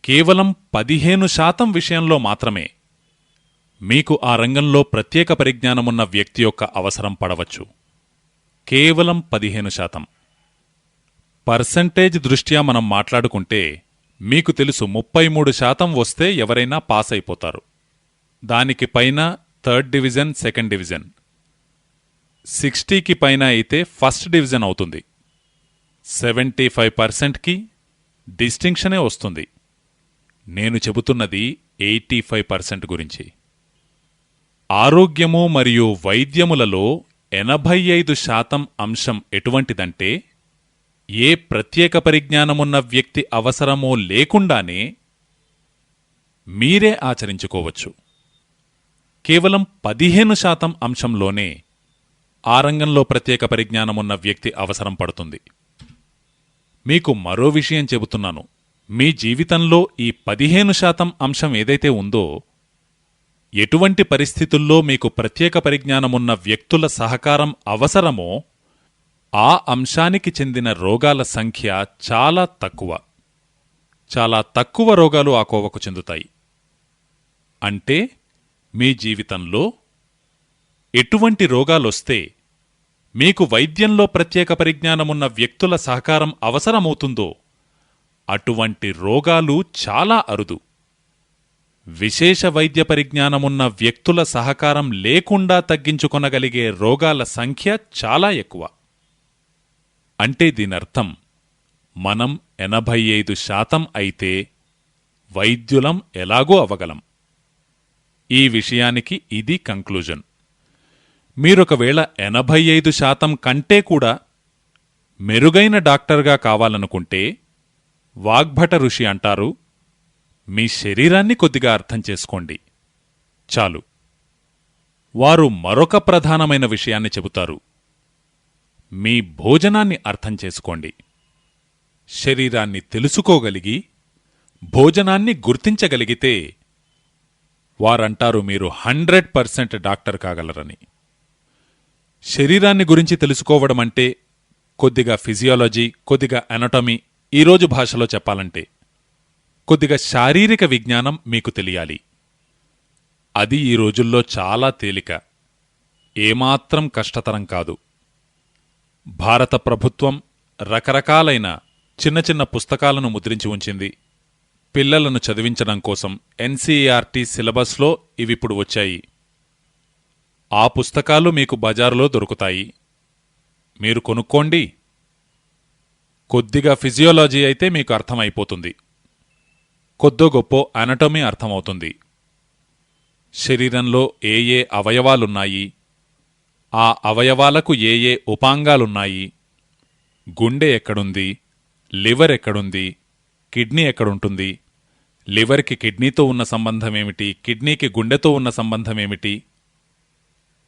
కేవలం 15% విషయంలో మాత్రమే మీకు ఆ రంగంలో ప్రత్యేక పరిజ్ఞానమున్న వ్యక్తి యొక్క అవసరం పడవచ్చు. కేవలం 15%. పర్సంటేజ్ దృష్ట్యా మనం మాట్లాడుకుంటే మీకు తెలుసు 33% వస్తే ఎవరైనా పాస్ అయిపోతారు. దానికి పైన థర్డ్ డివిజన్, సెకండ్ డివిజన్. 60కి పైన అయితే ఫస్ట్ డివిజన్ అవుతుంది. 75%కి డిస్టింక్షనే వస్తుంది. నేను చెబుతున్నది 85% గురించి. ఆరోగ్యము మరియు వైద్యములలో 85% అంశం ఎటువంటిదంటే ఏ ప్రత్యేక పరిజ్ఞానమున్న వ్యక్తి అవసరమో లేకుండానే మీరే ఆచరించుకోవచ్చు. కేవలం 15% అంశంలోనే ఆ రంగంలో ప్రత్యేక పరిజ్ఞానమున్న వ్యక్తి అవసరం పడుతుంది. మీకు మరో విషయం చెబుతున్నాను. మీ జీవితంలో ఈ 15% అంశం ఏదైతే ఉందో, ఎటువంటి పరిస్థితుల్లో మీకు ప్రత్యేక పరిజ్ఞానమున్న వ్యక్తుల సహకారం అవసరమో ఆ అంశానికి చెందిన రోగాల సంఖ్య చాలా తక్కువ. చాలా తక్కువ రోగాలు ఆ కోవకు చెందుతాయి. అంటే మీ జీవితంలో ఎటువంటి రోగాలొస్తే మీకు వైద్యంలో ప్రత్యేక పరిజ్ఞానమున్న వ్యక్తుల సహకారం అవసరమవుతుందో అటువంటి రోగాలు చాలా అరుదు. విశేష వైద్య పరిజ్ఞానమున్న వ్యక్తుల సహకారం లేకుండా తగ్గించుకొనగలిగే రోగాల సంఖ్య చాలా ఎక్కువ. అంటే దీనర్థం మనం 85% అయితే వైద్యులం ఎలాగూ అవగలం. ఈ విషయానికి ఇది కంక్లూజన్. మీరొకవేళ 85% కంటే కూడా మెరుగైన డాక్టర్గా కావాలనుకుంటే వాగ్భట ఋషి అంటారు, మీ శరీరాన్ని కొద్దిగా అర్థం చేసుకోండి చాలు. వారు మరొక ప్రధానమైన విషయాన్ని చెబుతారు, మీ భోజనాన్ని అర్థం చేసుకోండి. శరీరాన్ని తెలుసుకోగలిగి భోజనాన్ని గుర్తించగలిగితే వారంటారు మీరు 100% డాక్టర్ కాగలరని. శరీరాన్ని గురించి తెలుసుకోవడమంటే కొద్దిగా ఫిజియాలజీ, కొద్దిగా ఎనటమీ, ఈరోజు భాషలో చెప్పాలంటే కొద్దిగా శారీరక విజ్ఞానం మీకు తెలియాలి. అది ఈ రోజుల్లో చాలా తేలిక, ఏమాత్రం కష్టతరం కాదు. భారత ప్రభుత్వం రకరకాలైన చిన్న చిన్న పుస్తకాలను ముద్రించి ఉంచింది. పిల్లలను చదివించడం కోసం ఎన్సీఈఆర్టీ సిలబస్లో ఇవిప్పుడు వచ్చాయి. ఆ పుస్తకాలు మీకు బజారులో దొరుకుతాయి. మీరు కొనుక్కోండి. కొద్దిగా ఫిజియోలజీ అయితే మీకు అర్థమైపోతుంది. కొద్దో గొప్పో అనటమీ అర్థమవుతుంది. శరీరంలో ఏ ఏ అవయవాలున్నాయి, ఆ అవయవాలకు ఏ ఏ ఉపాంగాలున్నాయి, గుండె ఎక్కడుంది, లివర్ ఎక్కడుంది, కిడ్నీ ఎక్కడుంటుంది, లివర్కి కిడ్నీతో ఉన్న సంబంధమేమిటి, కిడ్నీకి గుండెతో ఉన్న సంబంధమేమిటి,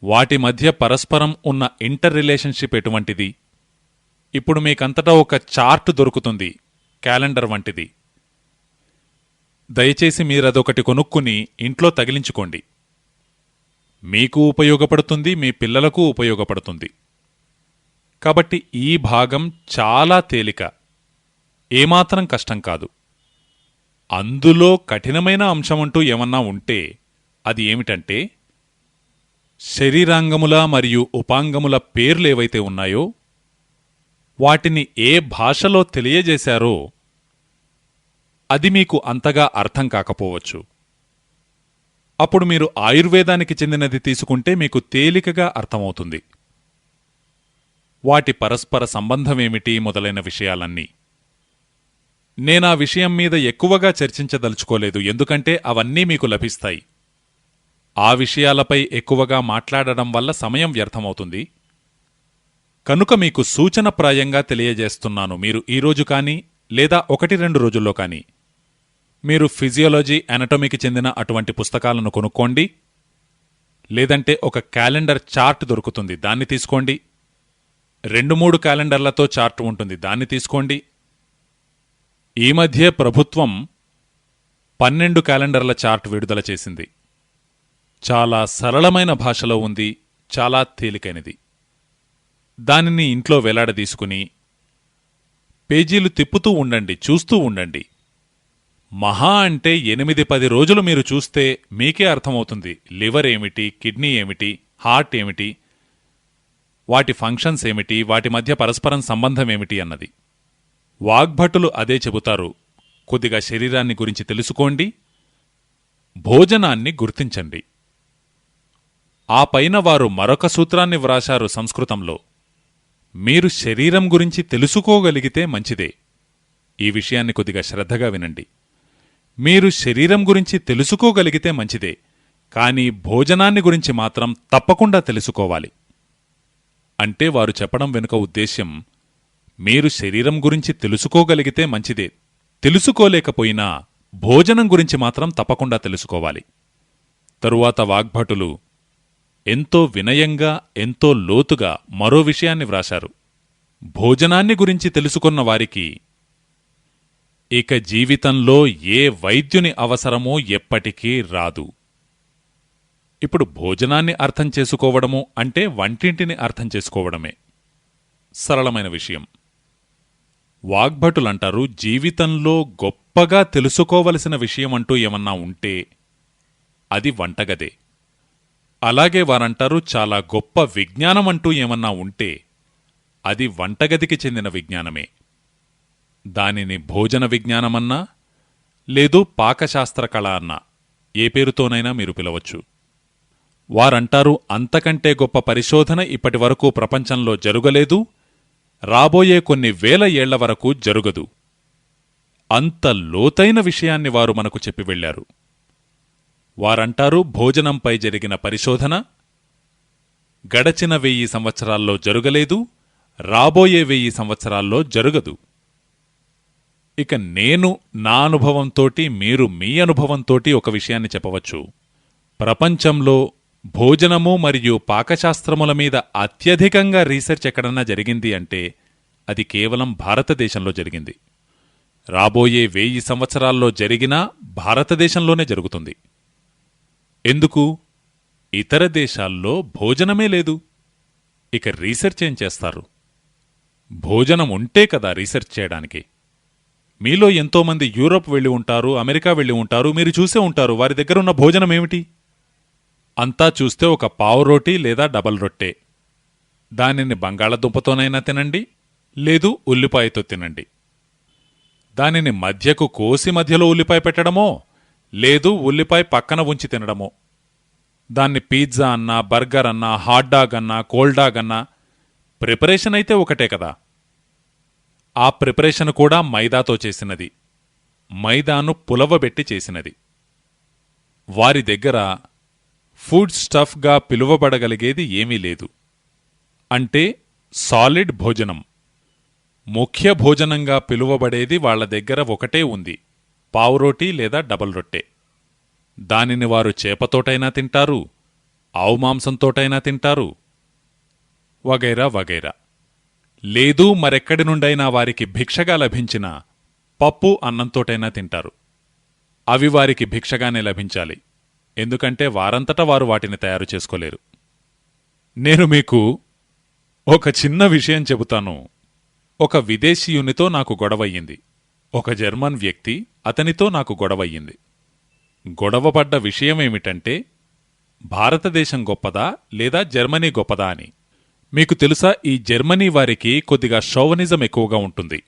వాటి మధ్య పరస్పరం ఉన్న ఇంటర్ రిలేషన్షిప్ ఎటువంటిది. ఇప్పుడు మీకంతటా ఒక చార్ట్ దొరుకుతుంది, క్యాలెండర్ వంటిది. దయచేసి మీరదొకటి కొనుక్కుని ఇంట్లో తగిలించుకోండి. మీకు ఉపయోగపడుతుంది, మీ పిల్లలకు ఉపయోగపడుతుంది. కాబట్టి ఈ భాగం చాలా తేలిక, ఏమాత్రం కష్టం కాదు. అందులో కఠినమైన అంశమంటూ ఏమన్నా ఉంటే అది ఏమిటంటే, శరీరాంగముల మరియు ఉపాంగముల పేర్లేవైతే ఉన్నాయో వాటిని ఏ భాషలో తెలియజేశారో అది మీకు అంతగా అర్థం కాకపోవచ్చు. అప్పుడు మీరు ఆయుర్వేదానికి చెందినది తీసుకుంటే మీకు తేలికగా అర్థమవుతుంది. వాటి పరస్పర సంబంధమేమిటి మొదలైన విషయాలన్నీ. నేనా విషయం మీద ఎక్కువగా చర్చించదలుచుకోలేదు, ఎందుకంటే అవన్నీ మీకు లభిస్తాయి. ఆ విషయాలపై ఎక్కువగా మాట్లాడడం వల్ల సమయం వ్యర్థమవుతుంది. కనుక మీకు సూచనప్రాయంగా తెలియజేస్తున్నాను, మీరు ఈరోజు కానీ లేదా 1-2 రోజుల్లో కానీ మీరు ఫిజియాలజీ, ఎనటమీకి చెందిన అటువంటి పుస్తకాలను కొనుక్కోండి. లేదంటే ఒక క్యాలెండర్ చార్ట్ దొరుకుతుంది, దాన్ని తీసుకోండి. 2-3 క్యాలెండర్లతో చార్ట్ ఉంటుంది, దాన్ని తీసుకోండి. ఈ మధ్యే ప్రభుత్వం 12 క్యాలెండర్ల చార్ట్ విడుదల చేసింది. చాలా సరళమైన భాషలో ఉంది, చాలా తేలికైనది. దానిని ఇంట్లో వేలాడదీసుకుని పేజీలు తిప్పుతూ ఉండండి, చూస్తూ ఉండండి. మహా అంటే 8-10 రోజులు మీరు చూస్తే మీకే అర్థమవుతుంది లివర్ ఏమిటి, కిడ్నీ ఏమిటి, హార్ట్ ఏమిటి, వాటి ఫంక్షన్స్ ఏమిటి, వాటి మధ్య పరస్పరం సంబంధం ఏమిటి అన్నది. వాగ్భటులు అదే చెబుతారు. కొద్దిగా శరీరాన్ని గురించి తెలుసుకోండి, భోజనాన్ని గుర్తించండి. ఆ పైన వారు మరొక సూత్రాన్ని వ్రాశారు సంస్కృతంలో. మీరు శరీరం గురించి తెలుసుకోగలిగితే మంచిదే. ఈ విషయాన్ని కొద్దిగా శ్రద్ధగా వినండి. మీరు శరీరం గురించి తెలుసుకోగలిగితే మంచిదే, కానీ భోజనాన్ని గురించి మాత్రం తప్పకుండా తెలుసుకోవాలి. అంటే వారు చెప్పడం వెనుక ఉద్దేశ్యం, మీరు శరీరం గురించి తెలుసుకోగలిగితే మంచిదే, తెలుసుకోలేకపోయినా భోజనం గురించి మాత్రం తప్పకుండా తెలుసుకోవాలి. తరువాత వాగ్భటులు ఎంతో వినయంగా, ఎంతో లోతుగా మరో విషయాన్ని వ్రాశారు. భోజనాన్ని గురించి తెలుసుకున్న వారికి ఇక జీవితంలో ఏ వైద్యుని అవసరమో ఎప్పటికీ రాదు. ఇప్పుడు భోజనాన్ని అర్థం చేసుకోవడము అంటే వంటింటిని అర్థం చేసుకోవడమే. సరళమైన విషయం. వాగ్భటులంటారు, జీవితంలో గొప్పగా తెలుసుకోవలసిన విషయమంటూ ఏమన్నా ఉంటే అది వంటగదే. అలాగే వారంటారు, చాలా గొప్ప విజ్ఞానమంటూ ఏమన్నా ఉంటే అది వంటగదికి చెందిన విజ్ఞానమే. దానిని భోజన విజ్ఞానమన్నా లేదు పాకశాస్త్ర కళ అన్నా ఏ పేరుతోనైనా మీరు పిలవచ్చు. వారంటారు, అంతకంటే గొప్ప పరిశోధన ఇప్పటివరకు ప్రపంచంలో జరుగలేదు, రాబోయే కొన్ని వేల ఏళ్ల వరకు జరుగదు. అంత లోతైన విషయాన్ని వారు మనకు చెప్పి వెళ్లారు. వారంటారు, భోజనంపై జరిగిన పరిశోధన గడచిన 1000 సంవత్సరాల్లో జరుగలేదు, రాబోయే 1000 సంవత్సరాల్లో జరుగదు. ఇక నేను నా అనుభవంతోటి, మీరు మీ అనుభవంతోటి ఒక విషయాన్ని చెప్పవచ్చు. ప్రపంచంలో భోజనము మరియు పాకశాస్త్రముల మీద అత్యధికంగా రీసెర్చ్ ఎక్కడన్నా జరిగింది అంటే అది కేవలం భారతదేశంలో జరిగింది. రాబోయే 1000 సంవత్సరాల్లో జరిగినా భారతదేశంలోనే జరుగుతుంది. ఎందుకు? ఇతర దేశాల్లో భోజనమే లేదు. ఇక రీసెర్చ్ ఏం చేస్తారు? భోజనం ఉంటే కదా రీసెర్చ్ చేయడానికి. మీలో ఎంతోమంది యూరోప్ వెళ్ళి ఉంటారు, అమెరికా వెళ్ళి ఉంటారు, మీరు చూసే ఉంటారు. వారి దగ్గరున్న భోజనమేమిటి? అంతా చూస్తే ఒక పావు రోటీ లేదా డబల్ రొట్టె. దానిని బంగాళదుంపతోనైనా తినండి, లేదు ఉల్లిపాయతో తినండి. దానిని మధ్యకు కోసి మధ్యలో ఉల్లిపాయ పెట్టడమో, లేదు ఉల్లిపాయ పక్కన ఉంచి తినడమో. దాన్ని పిజ్జా అన్నా, బర్గర్ అన్నా, హాట్ డాగ్ అన్నా, కోల్డ్ డాగ్ అన్నా, ప్రిపరేషన్ అయితే ఒకటే కదా. ఆ ప్రిపరేషన్ కూడా మైదాతో చేసినది, మైదాను పులవబెట్టి చేసినది. వారి దగ్గర ఫుడ్ స్టఫ్గా పిలువబడగలిగేది ఏమీ లేదు. అంటే సాలిడ్ భోజనం, ముఖ్య భోజనంగా పిలువబడేది వాళ్ల దగ్గర ఒకటే ఉంది, పావురోటీ లేదా డబల్ రొట్టె. దానిని వారు చేపతోటైనా తింటారు, ఆవు మాంసంతోటైనా తింటారు, వగైరా వగైరా. లేదు మరెక్కడి నుండైనా వారికి భిక్షగా లభించిన పప్పు అన్నంతోటైనా తింటారు. అవి వారికి భిక్షగానే లభించాలి, ఎందుకంటే వారంతట వారు వాటిని తయారు చేసుకోలేరు. నేను మీకు ఒక చిన్న విషయం చెబుతాను. ఒక విదేశీయునితో నాకు గొడవయ్యింది. ఒక జర్మన్ వ్యక్తి, అతనితో నాకు గొడవయ్యింది. గొడవపడ్డ విషయమేమిటంటే భారతదేశం గొప్పదా లేదా జర్మనీ గొప్పదా అని. మీకు తెలుసా, ఈ జర్మనీ వారికి కొద్దిగా షోవనిజం ఎక్కువగా ఉంటుంది.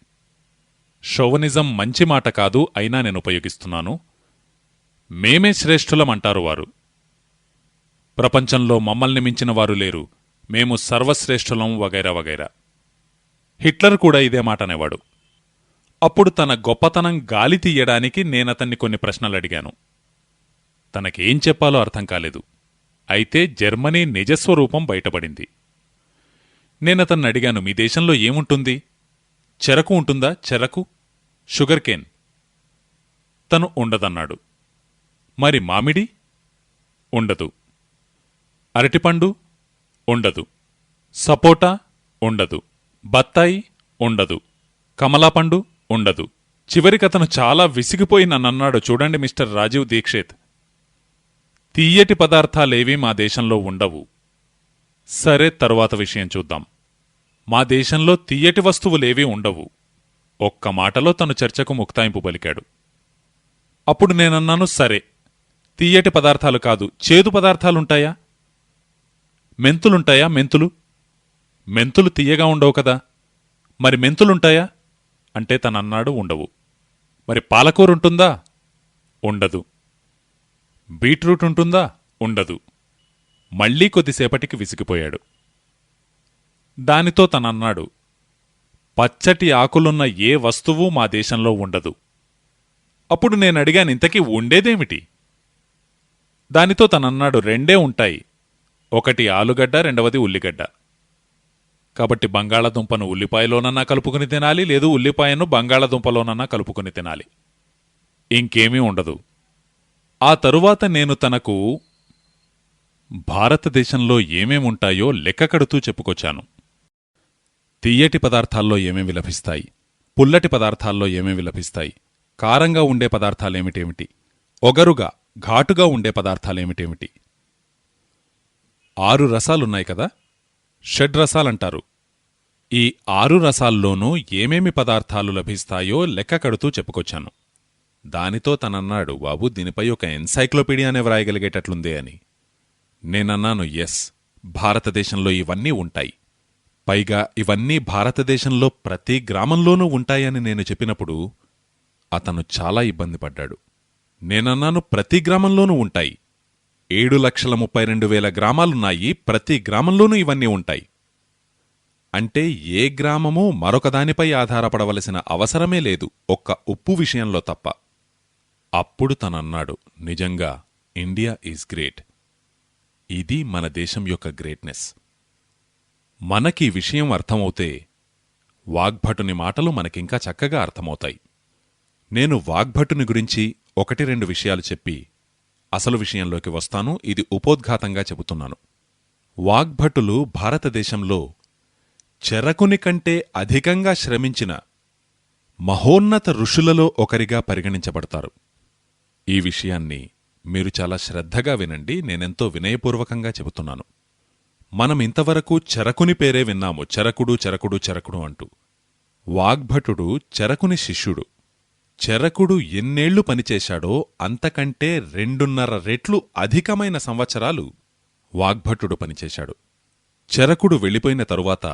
షోవనిజం మంచి మాట కాదు, అయినా నేను ఉపయోగిస్తున్నాను. మేమే శ్రేష్ఠులమంటారు వారు. ప్రపంచంలో మమ్మల్ని మించిన వారు లేరు, మేము సర్వశ్రేష్ఠులం వగైరా వగైరా. హిట్లర్ కూడా ఇదే మాట అనేవాడు. అప్పుడు తన గొప్పతనం గాలి తీయడానికి నేనతన్ని కొన్ని ప్రశ్నలు అడిగాను. తనకేం చెప్పాలో అర్థం కాలేదు. అయితే జర్మనీ నిజస్వరూపం బయటపడింది. నేనతన్ని అడిగాను, మీ దేశంలో ఏముంటుంది? చెరకు ఉంటుందా? చెరకు, షుగర్ కేన్. తను ఉండదన్నాడు. మరి మామిడి? ఉండదు. అరటిపండు? ఉండదు. సపోటా? ఉండదు. బత్తాయి ఉండదు. కమలాపండు ఉండదు. చివరికతను చాలా విసిగిపోయి నన్నన్నాడు, చూడండి మిస్టర్ రాజీవ్ దీక్షిత్, తియ్యటి పదార్థాలేవీ మా దేశంలో ఉండవు. సరే, తరువాత విషయం చూద్దాం. మా దేశంలో తియ్యటి వస్తువులేవీ ఉండవు. ఒక్క మాటలో తను చర్చకు ముక్తాయింపు పలికాడు. అప్పుడు నేనన్నాను, సరే, తియ్యటి పదార్థాలు కాదు, చేదు పదార్థాలుంటాయా? మెంతులుంటాయా? మెంతులు తియ్యగా ఉండవు కదా. మరి మెంతులుంటాయా అంటే తనన్నాడు, ఉండవు. మరి పాలకూరుంటుందా? ఉండదు. బీట్రూట్ ఉంటుందా? ఉండదు. మళ్లీ కొద్దిసేపటికి విసిగిపోయాడు. దానితో తనన్నాడు, పచ్చటి ఆకులున్న ఏ వస్తువూ మా దేశంలో ఉండదు. అప్పుడు నేనడిగాను, ఇంతకీ ఉండేదేమిటి? దానితో తనన్నాడు, రెండే ఉంటాయి, ఒకటి ఆలుగడ్డ, రెండవది ఉల్లిగడ్డ. కాబట్టి బంగాళదుంపను ఉల్లిపాయలోనన్నా కలుపుకుని తినాలి, లేదు ఉల్లిపాయను బంగాళదుంపలోనన్నా కలుపుకుని తినాలి. ఇంకేమీ ఉండదు. ఆ తరువాత నేను తనకు భారతదేశంలో ఏమేముంటాయో లెక్కకడుతూ చెప్పుకొచ్చాను. తియ్యటి పదార్థాల్లో ఏమేమి లభిస్తాయి, పుల్లటి పదార్థాల్లో ఏమేమి లభిస్తాయి, కారంగా ఉండే పదార్థాలేమిటేమిటి, ఒగరుగా ఘాటుగా ఉండే పదార్థాలేమిటేమిటి. 6 రసాలున్నాయి కదా, షడ్రసాలంటారు. ఈ 6 రసాల్లోనూ ఏమేమి పదార్థాలు లభిస్తాయో లెక్కకడుతూ చెప్పుకొచ్చాను. దానితో తనన్నాడు, బాబూ, దీనిపై ఒక ఎన్సైక్లోపీడియానే వ్రాయగలిగేటట్లుందే అని. నేనన్నాను, ఎస్, భారతదేశంలో ఇవన్నీ ఉంటాయి. పైగా ఇవన్నీ భారతదేశంలో ప్రతి గ్రామంలోనూ ఉంటాయని నేను చెప్పినప్పుడు అతను చాలా ఇబ్బంది పడ్డాడు. నేనన్నాను, ప్రతి గ్రామంలోనూ ఉంటాయి. 7,32,000 గ్రామాలున్నాయి, ప్రతి గ్రామంలోనూ ఇవన్నీ ఉంటాయి. అంటే ఏ గ్రామమూ మరొకదానిపై ఆధారపడవలసిన అవసరమే లేదు, ఒక్క ఉప్పు విషయంలో తప్ప. అప్పుడు తనన్నాడు, నిజంగా ఇండియా ఈజ్ గ్రేట్. ఇది మన దేశం యొక్క గ్రేట్నెస్. మనకీ విషయం అర్థమవుతే వాగ్భటుని మాటలు మనకింకా చక్కగా అర్థమవుతాయి. నేను వాగ్భటుని గురించి 1-2 విషయాలు చెప్పి అసలు విషయంలోకి వస్తాను. ఇది ఉపోద్ఘాతంగా చెబుతున్నాను. వాగ్భటులు భారతదేశంలో చెరకుని కంటే అధికంగా శ్రమించిన మహోన్నత ఋషులలో ఒకరిగా పరిగణించబడతారు. ఈ విషయాన్ని మీరు చాలా శ్రద్ధగా వినండి. నేనెంతో వినయపూర్వకంగా చెబుతున్నాను. మనం ఇంతవరకు చెరకుని పేరే విన్నాము, చెరకుడు చెరకుడు చెరకుడు అంటూ. వాగ్భటుడు చెరకుని శిష్యుడు. చెరకుడు ఎన్నేళ్లు పనిచేశాడో అంతకంటే 2.5 రెట్లు అధికమైన సంవత్సరాలు వాగ్భటుడు పనిచేశాడు. చెరకుడు వెళ్ళిపోయిన తరువాత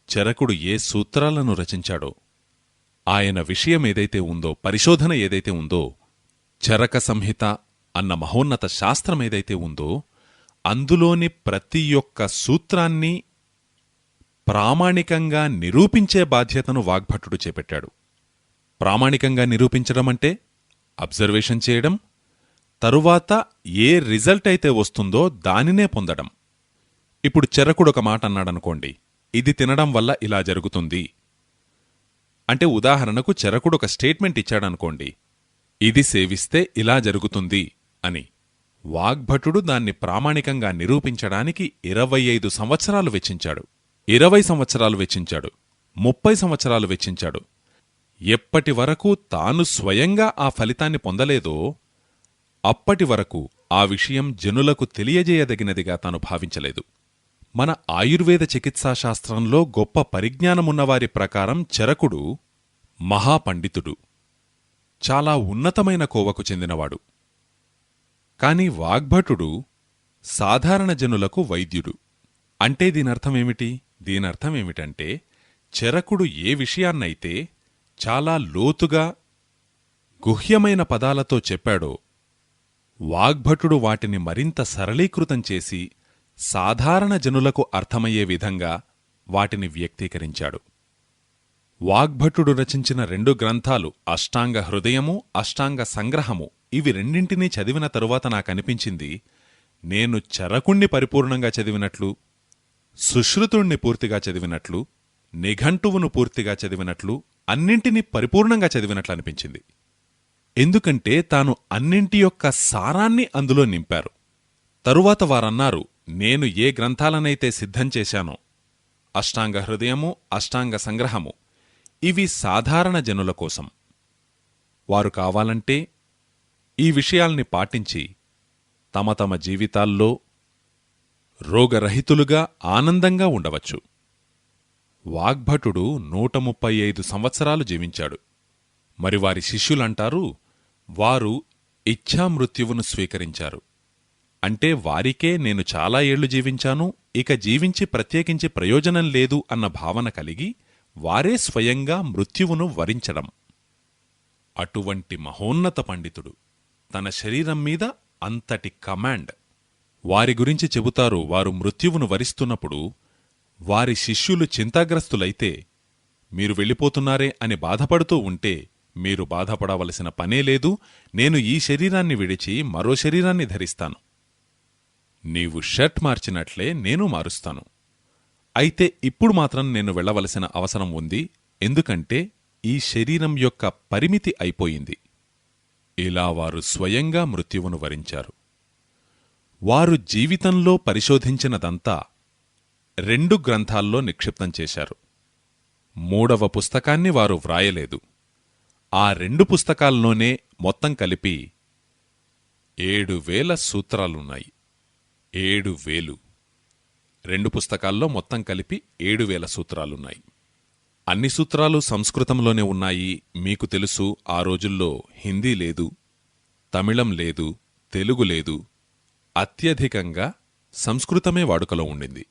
చెరకుడు ఏ సూత్రాలను రచించాడో, ఆయన విషయమేదైతే ఉందో, పరిశోధన ఏదైతే ఉందో, చరక సంహిత అన్న మహోన్నత శాస్త్రమేదైతే ఉందో, అందులోని ప్రతి ఒక్క సూత్రాన్ని ప్రామాణికంగా నిరూపించే బాధ్యతను వాగ్భటుడు చేపట్టాడు. ప్రామాణికంగా నిరూపించడమంటే అబ్జర్వేషన్ చేయడం, తరువాత ఏ రిజల్ట్ అయితే వస్తుందో దానినే పొందడం. ఇప్పుడు చెరకుడొక మాట అన్నాడనుకోండి, ఇది తినడం వల్ల ఇలా జరుగుతుంది అంటే, ఉదాహరణకు చెరకుడొక స్టేట్మెంట్ ఇచ్చాడనుకోండి, ఇది సేవిస్తే ఇలా జరుగుతుంది అని. వాగ్భటుడు దాన్ని ప్రామాణికంగా నిరూపించడానికి 25 సంవత్సరాలు వెచ్చించాడు, 20 సంవత్సరాలు వెచ్చించాడు, 30 సంవత్సరాలు వెచ్చించాడు. ఎప్పటి వరకు తాను స్వయంగా ఆ ఫలితాన్ని పొందలేదో అప్పటి వరకు ఆ విషయం జనులకు తెలియజేయదగినదిగా తాను భావించలేదు. మన ఆయుర్వేద చికిత్సాశాస్త్రంలో గొప్ప పరిజ్ఞానమున్నవారి ప్రకారం చెరకుడు మహాపండితుడు, చాలా ఉన్నతమైన కోవకు చెందినవాడు. కాని వాగ్భటుడు సాధారణ జనులకు వైద్యుడు. అంటే దీనర్థమేమిటి? దీనర్థమేమిటంటే, చెరకుడు ఏ విషయాన్నైతే చాలా లోతుగా గుహ్యమైన పదాలతో చెప్పాడో, వాగ్భటుడు వాటిని మరింత సరళీకృతం చేసి సాధారణ జనులకు అర్థమయ్యే విధంగా వాటిని వ్యక్తీకరించాడు. వాగ్భటుడు రచించిన 2 గ్రంథాలు అష్టాంగ హృదయము, అష్టాంగ సంగ్రహము. ఇవి రెండింటినీ చదివిన తరువాత నాకనిపించింది, నేను చరకుణ్ణి పరిపూర్ణంగా చదివినట్లు, సుశ్రుతుణ్ణి పూర్తిగా చదివినట్లు, నిఘంటువును పూర్తిగా చదివినట్లు, అన్నింటినీ పరిపూర్ణంగా చదివినట్లనిపించింది. ఎందుకంటే తాను అన్నింటి యొక్క సారాన్ని అందులో నింపారు. తరువాత వారన్నారు, నేను ఏ గ్రంథాలనైతే సిద్ధం చేశానో అష్టాంగ హృదయము, అష్టాంగ సంగ్రహము ఇవి సాధారణ జనుల కోసం. వారు కావాలంటే ఈ విషయాల్ని పాటించి తమ తమ జీవితాల్లో రోగరహితులుగా ఆనందంగా ఉండవచ్చు. వాగ్భటుడు 135 సంవత్సరాలు జీవించాడు. మరి వారి శిష్యులంటారు, వారు ఇచ్ఛామృత్యువును స్వీకరించారు. అంటే వారికే నేను చాలా ఏళ్లు జీవించాను, ఇక జీవించి ప్రత్యేకించి ప్రయోజనం లేదు అన్న భావన కలిగి వారే స్వయంగా మృత్యువును వరించడం. అటువంటి మహోన్నత పండితుడు తన శరీరం మీద అంతటి కమాండ్. వారి గురించి చెబుతారు, వారు మృత్యువును వరిస్తున్నప్పుడు వారి శిష్యులు చింతాగ్రస్తులైతే, మీరు వెళ్ళిపోతున్నారే అని బాధపడుతూ ఉంటే, మీరు బాధపడవలసిన పనే లేదు, నేను ఈ శరీరాన్ని విడిచి మరో శరీరాన్ని ధరిస్తాను. నీవు షర్ట్ మార్చినట్లే నేను మారుస్తాను. అయితే ఇప్పుడు మాత్రం నేను వెళ్లవలసిన అవసరం ఉంది, ఎందుకంటే ఈ శరీరం యొక్క పరిమితి అయిపోయింది. ఇలా వారు స్వయంగా మృత్యువును వరించారు. వారు జీవితంలో పరిశోధించినదంతా 2 గ్రంథాల్లో నిక్షిప్తం చేశారు. 3వ పుస్తకాన్ని వారు వ్రాయలేదు. ఆ 2 పుస్తకాల్లోనే మొత్తం కలిపి 7,000 సూత్రాలున్నాయి. 7,000. 2 పుస్తకాల్లో మొత్తం కలిపి 7,000 సూత్రాలున్నాయి. అన్ని సూత్రాలు సంస్కృతంలోనే ఉన్నాయి. మీకు తెలుసు, ఆ రోజుల్లో హిందీ లేదు, తమిళం లేదు, తెలుగు లేదు. అత్యధికంగా సంస్కృతమే వాడుకలో ఉండింది,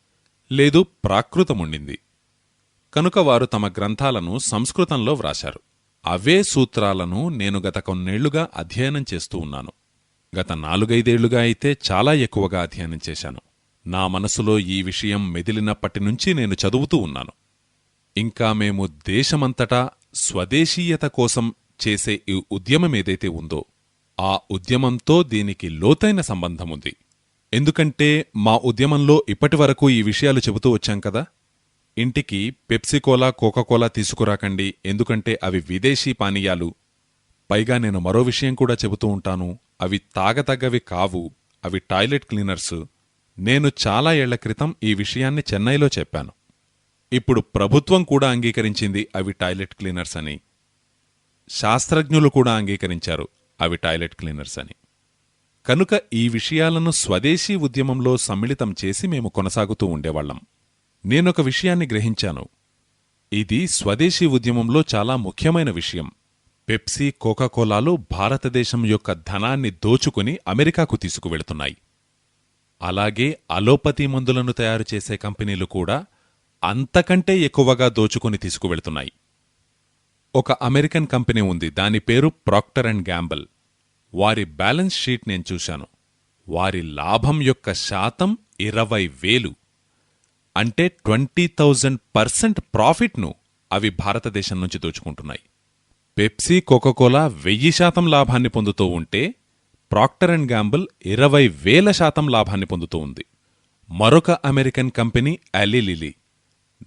లేదు ప్రాకృతముండింది. కనుక వారు తమ గ్రంథాలను సంస్కృతంలో వ్రాశారు. అవే సూత్రాలను నేను గత కొన్నేళ్లుగా అధ్యయనం చేస్తూ ఉన్నాను. గత 4-5 అయితే చాలా ఎక్కువగా అధ్యయనం చేశాను. నా మనసులో ఈ విషయం మెదిలినప్పటినుంచి నేను చదువుతూ ఉన్నాను. ఇంకా మేము దేశమంతటా స్వదేశీయత కోసం చేసే ఈ ఉద్యమమేదైతే ఉందో, ఆ ఉద్యమంతో దీనికి లోతైన సంబంధముంది. ఎందుకంటే మా ఉద్యమంలో ఇప్పటివరకు ఈ విషయాలు చెబుతూ వచ్చాం కదా. ఇంటికి పెప్సికోలా, కోకాకోలా తీసుకురాకండి, ఎందుకంటే అవి విదేశీ పానీయాలు. పైగా నేను మరో విషయం కూడా చెబుతూ ఉంటాను, అవి తాగతగ్గవి కావు, అవి టాయిలెట్ క్లీనర్సు. నేను చాలా ఏళ్ల క్రితం ఈ విషయాన్ని చెన్నైలో చెప్పాను. ఇప్పుడు ప్రభుత్వం కూడా అంగీకరించింది అవి టాయిలెట్ క్లీనర్స్ అని. శాస్త్రజ్ఞులు కూడా అంగీకరించారు అవి టాయిలెట్ క్లీనర్స్ అని. కనుక ఈ విషయాలను స్వదేశీ ఉద్యమంలో సమ్మిళితం చేసి మేము కొనసాగుతూ ఉండేవాళ్లం. నేనొక విషయాన్ని గ్రహించాను, ఇది స్వదేశీ ఉద్యమంలో చాలా ముఖ్యమైన విషయం. పెప్సీ, కోకాకోలాలు భారతదేశం యొక్క ధనాన్ని దోచుకుని అమెరికాకు తీసుకువెళుతున్నాయి. అలాగే అలోపతి మందులను తయారుచేసే కంపెనీలు కూడా అంతకంటే ఎక్కువగా దోచుకుని తీసుకువెళుతున్నాయి. ఒక అమెరికన్ కంపెనీ ఉంది, దాని పేరు ప్రాక్టర్ అండ్ గ్యాంబుల్. వారి బ్యాలెన్స్ షీట్ నేను చూశాను. వారి లాభం యొక్క శాతం 20,000. అంటే 20,000% ప్రాఫిట్ను అవి భారతదేశం నుంచి దోచుకుంటున్నాయి. పెప్సీ, కోకాకోలా 1000% లాభాన్ని పొందుతూ ఉంటే, ప్రాక్టర్ అండ్ గ్యాంబుల్ 20,000% లాభాన్ని పొందుతూ ఉంది. మరొక అమెరికన్ కంపెనీ అలీలిలీ,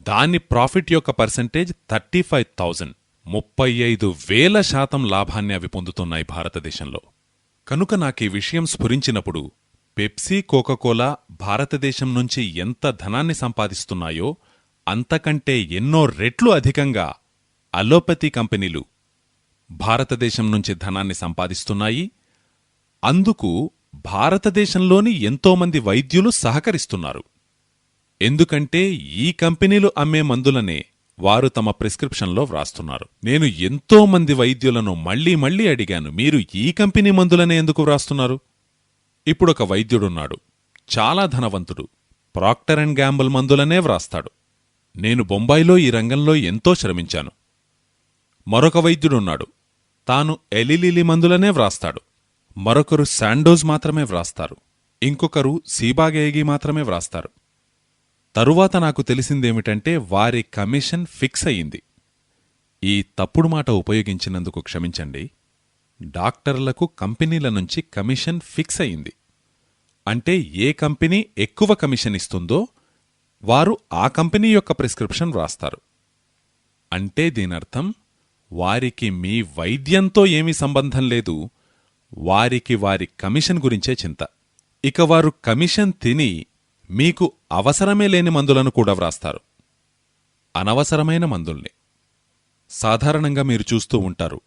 దాని ప్రాఫిట్ యొక్క పర్సెంటేజ్ 35,000. 35,000% లాభాన్ని అవి పొందుతున్నాయి భారతదేశంలో. కనుక నాకీ విషయం స్ఫురించినప్పుడు, పెప్సీ, కోకాకోలా భారతదేశం నుంచి ఎంత ధనాన్ని సంపాదిస్తున్నాయో అంతకంటే ఎన్నో రెట్లు అధికంగా అలోపతి కంపెనీలు భారతదేశం నుంచి ధనాన్ని సంపాదిస్తున్నాయి. అందుకు భారతదేశంలోని ఎంతోమంది వైద్యులు సహకరిస్తున్నారు. ఎందుకంటే ఈ కంపెనీలు అమ్మే మందులనే వారు తమ ప్రిస్క్రిప్షన్లో వ్రాస్తున్నారు. నేను ఎంతో మంది వైద్యులను మళ్లీ మళ్లీ అడిగాను, మీరు ఈ కంపెనీ మందులనే ఎందుకు వ్రాస్తున్నారు? ఇప్పుడొక వైద్యుడున్నాడు, చాలా ధనవంతుడు, ప్రాక్టర్ అండ్ గ్యాంబుల్ మందులనే వ్రాస్తాడు. నేను బొంబాయిలో ఈ రంగంలో ఎంతో శ్రమించాను. మరొక వైద్యుడున్నాడు, తాను ఎలిలిలి మందులనే వ్రాస్తాడు. మరొకరు శాండోజ్ మాత్రమే వ్రాస్తారు. ఇంకొకరు సీబాగేగి మాత్రమే వ్రాస్తారు. తరువాత నాకు తెలిసిందేమిటంటే వారి కమిషన్ ఫిక్స్ అయింది. ఈ తప్పుడు మాట ఉపయోగించినందుకు క్షమించండి. డాక్టర్లకు కంపెనీల నుంచి కమిషన్ ఫిక్స్ అయింది. అంటే ఏ కంపెనీ ఎక్కువ కమిషన్ ఇస్తుందో వారు ఆ కంపెనీ యొక్క ప్రిస్క్రిప్షన్ వ్రాస్తారు. అంటే దీనర్థం వారికి మీ వైద్యంతో ఏమీ సంబంధం లేదు, వారికి వారి కమిషన్ గురించే చింత. ఇక వారు కమిషన్ తిని మీకు అవసరమే లేని మందులను కూడా వ్రాస్తారు. అనవసరమైన మందుల్ని. సాధారణంగా మీరు చూస్తూ ఉంటారు,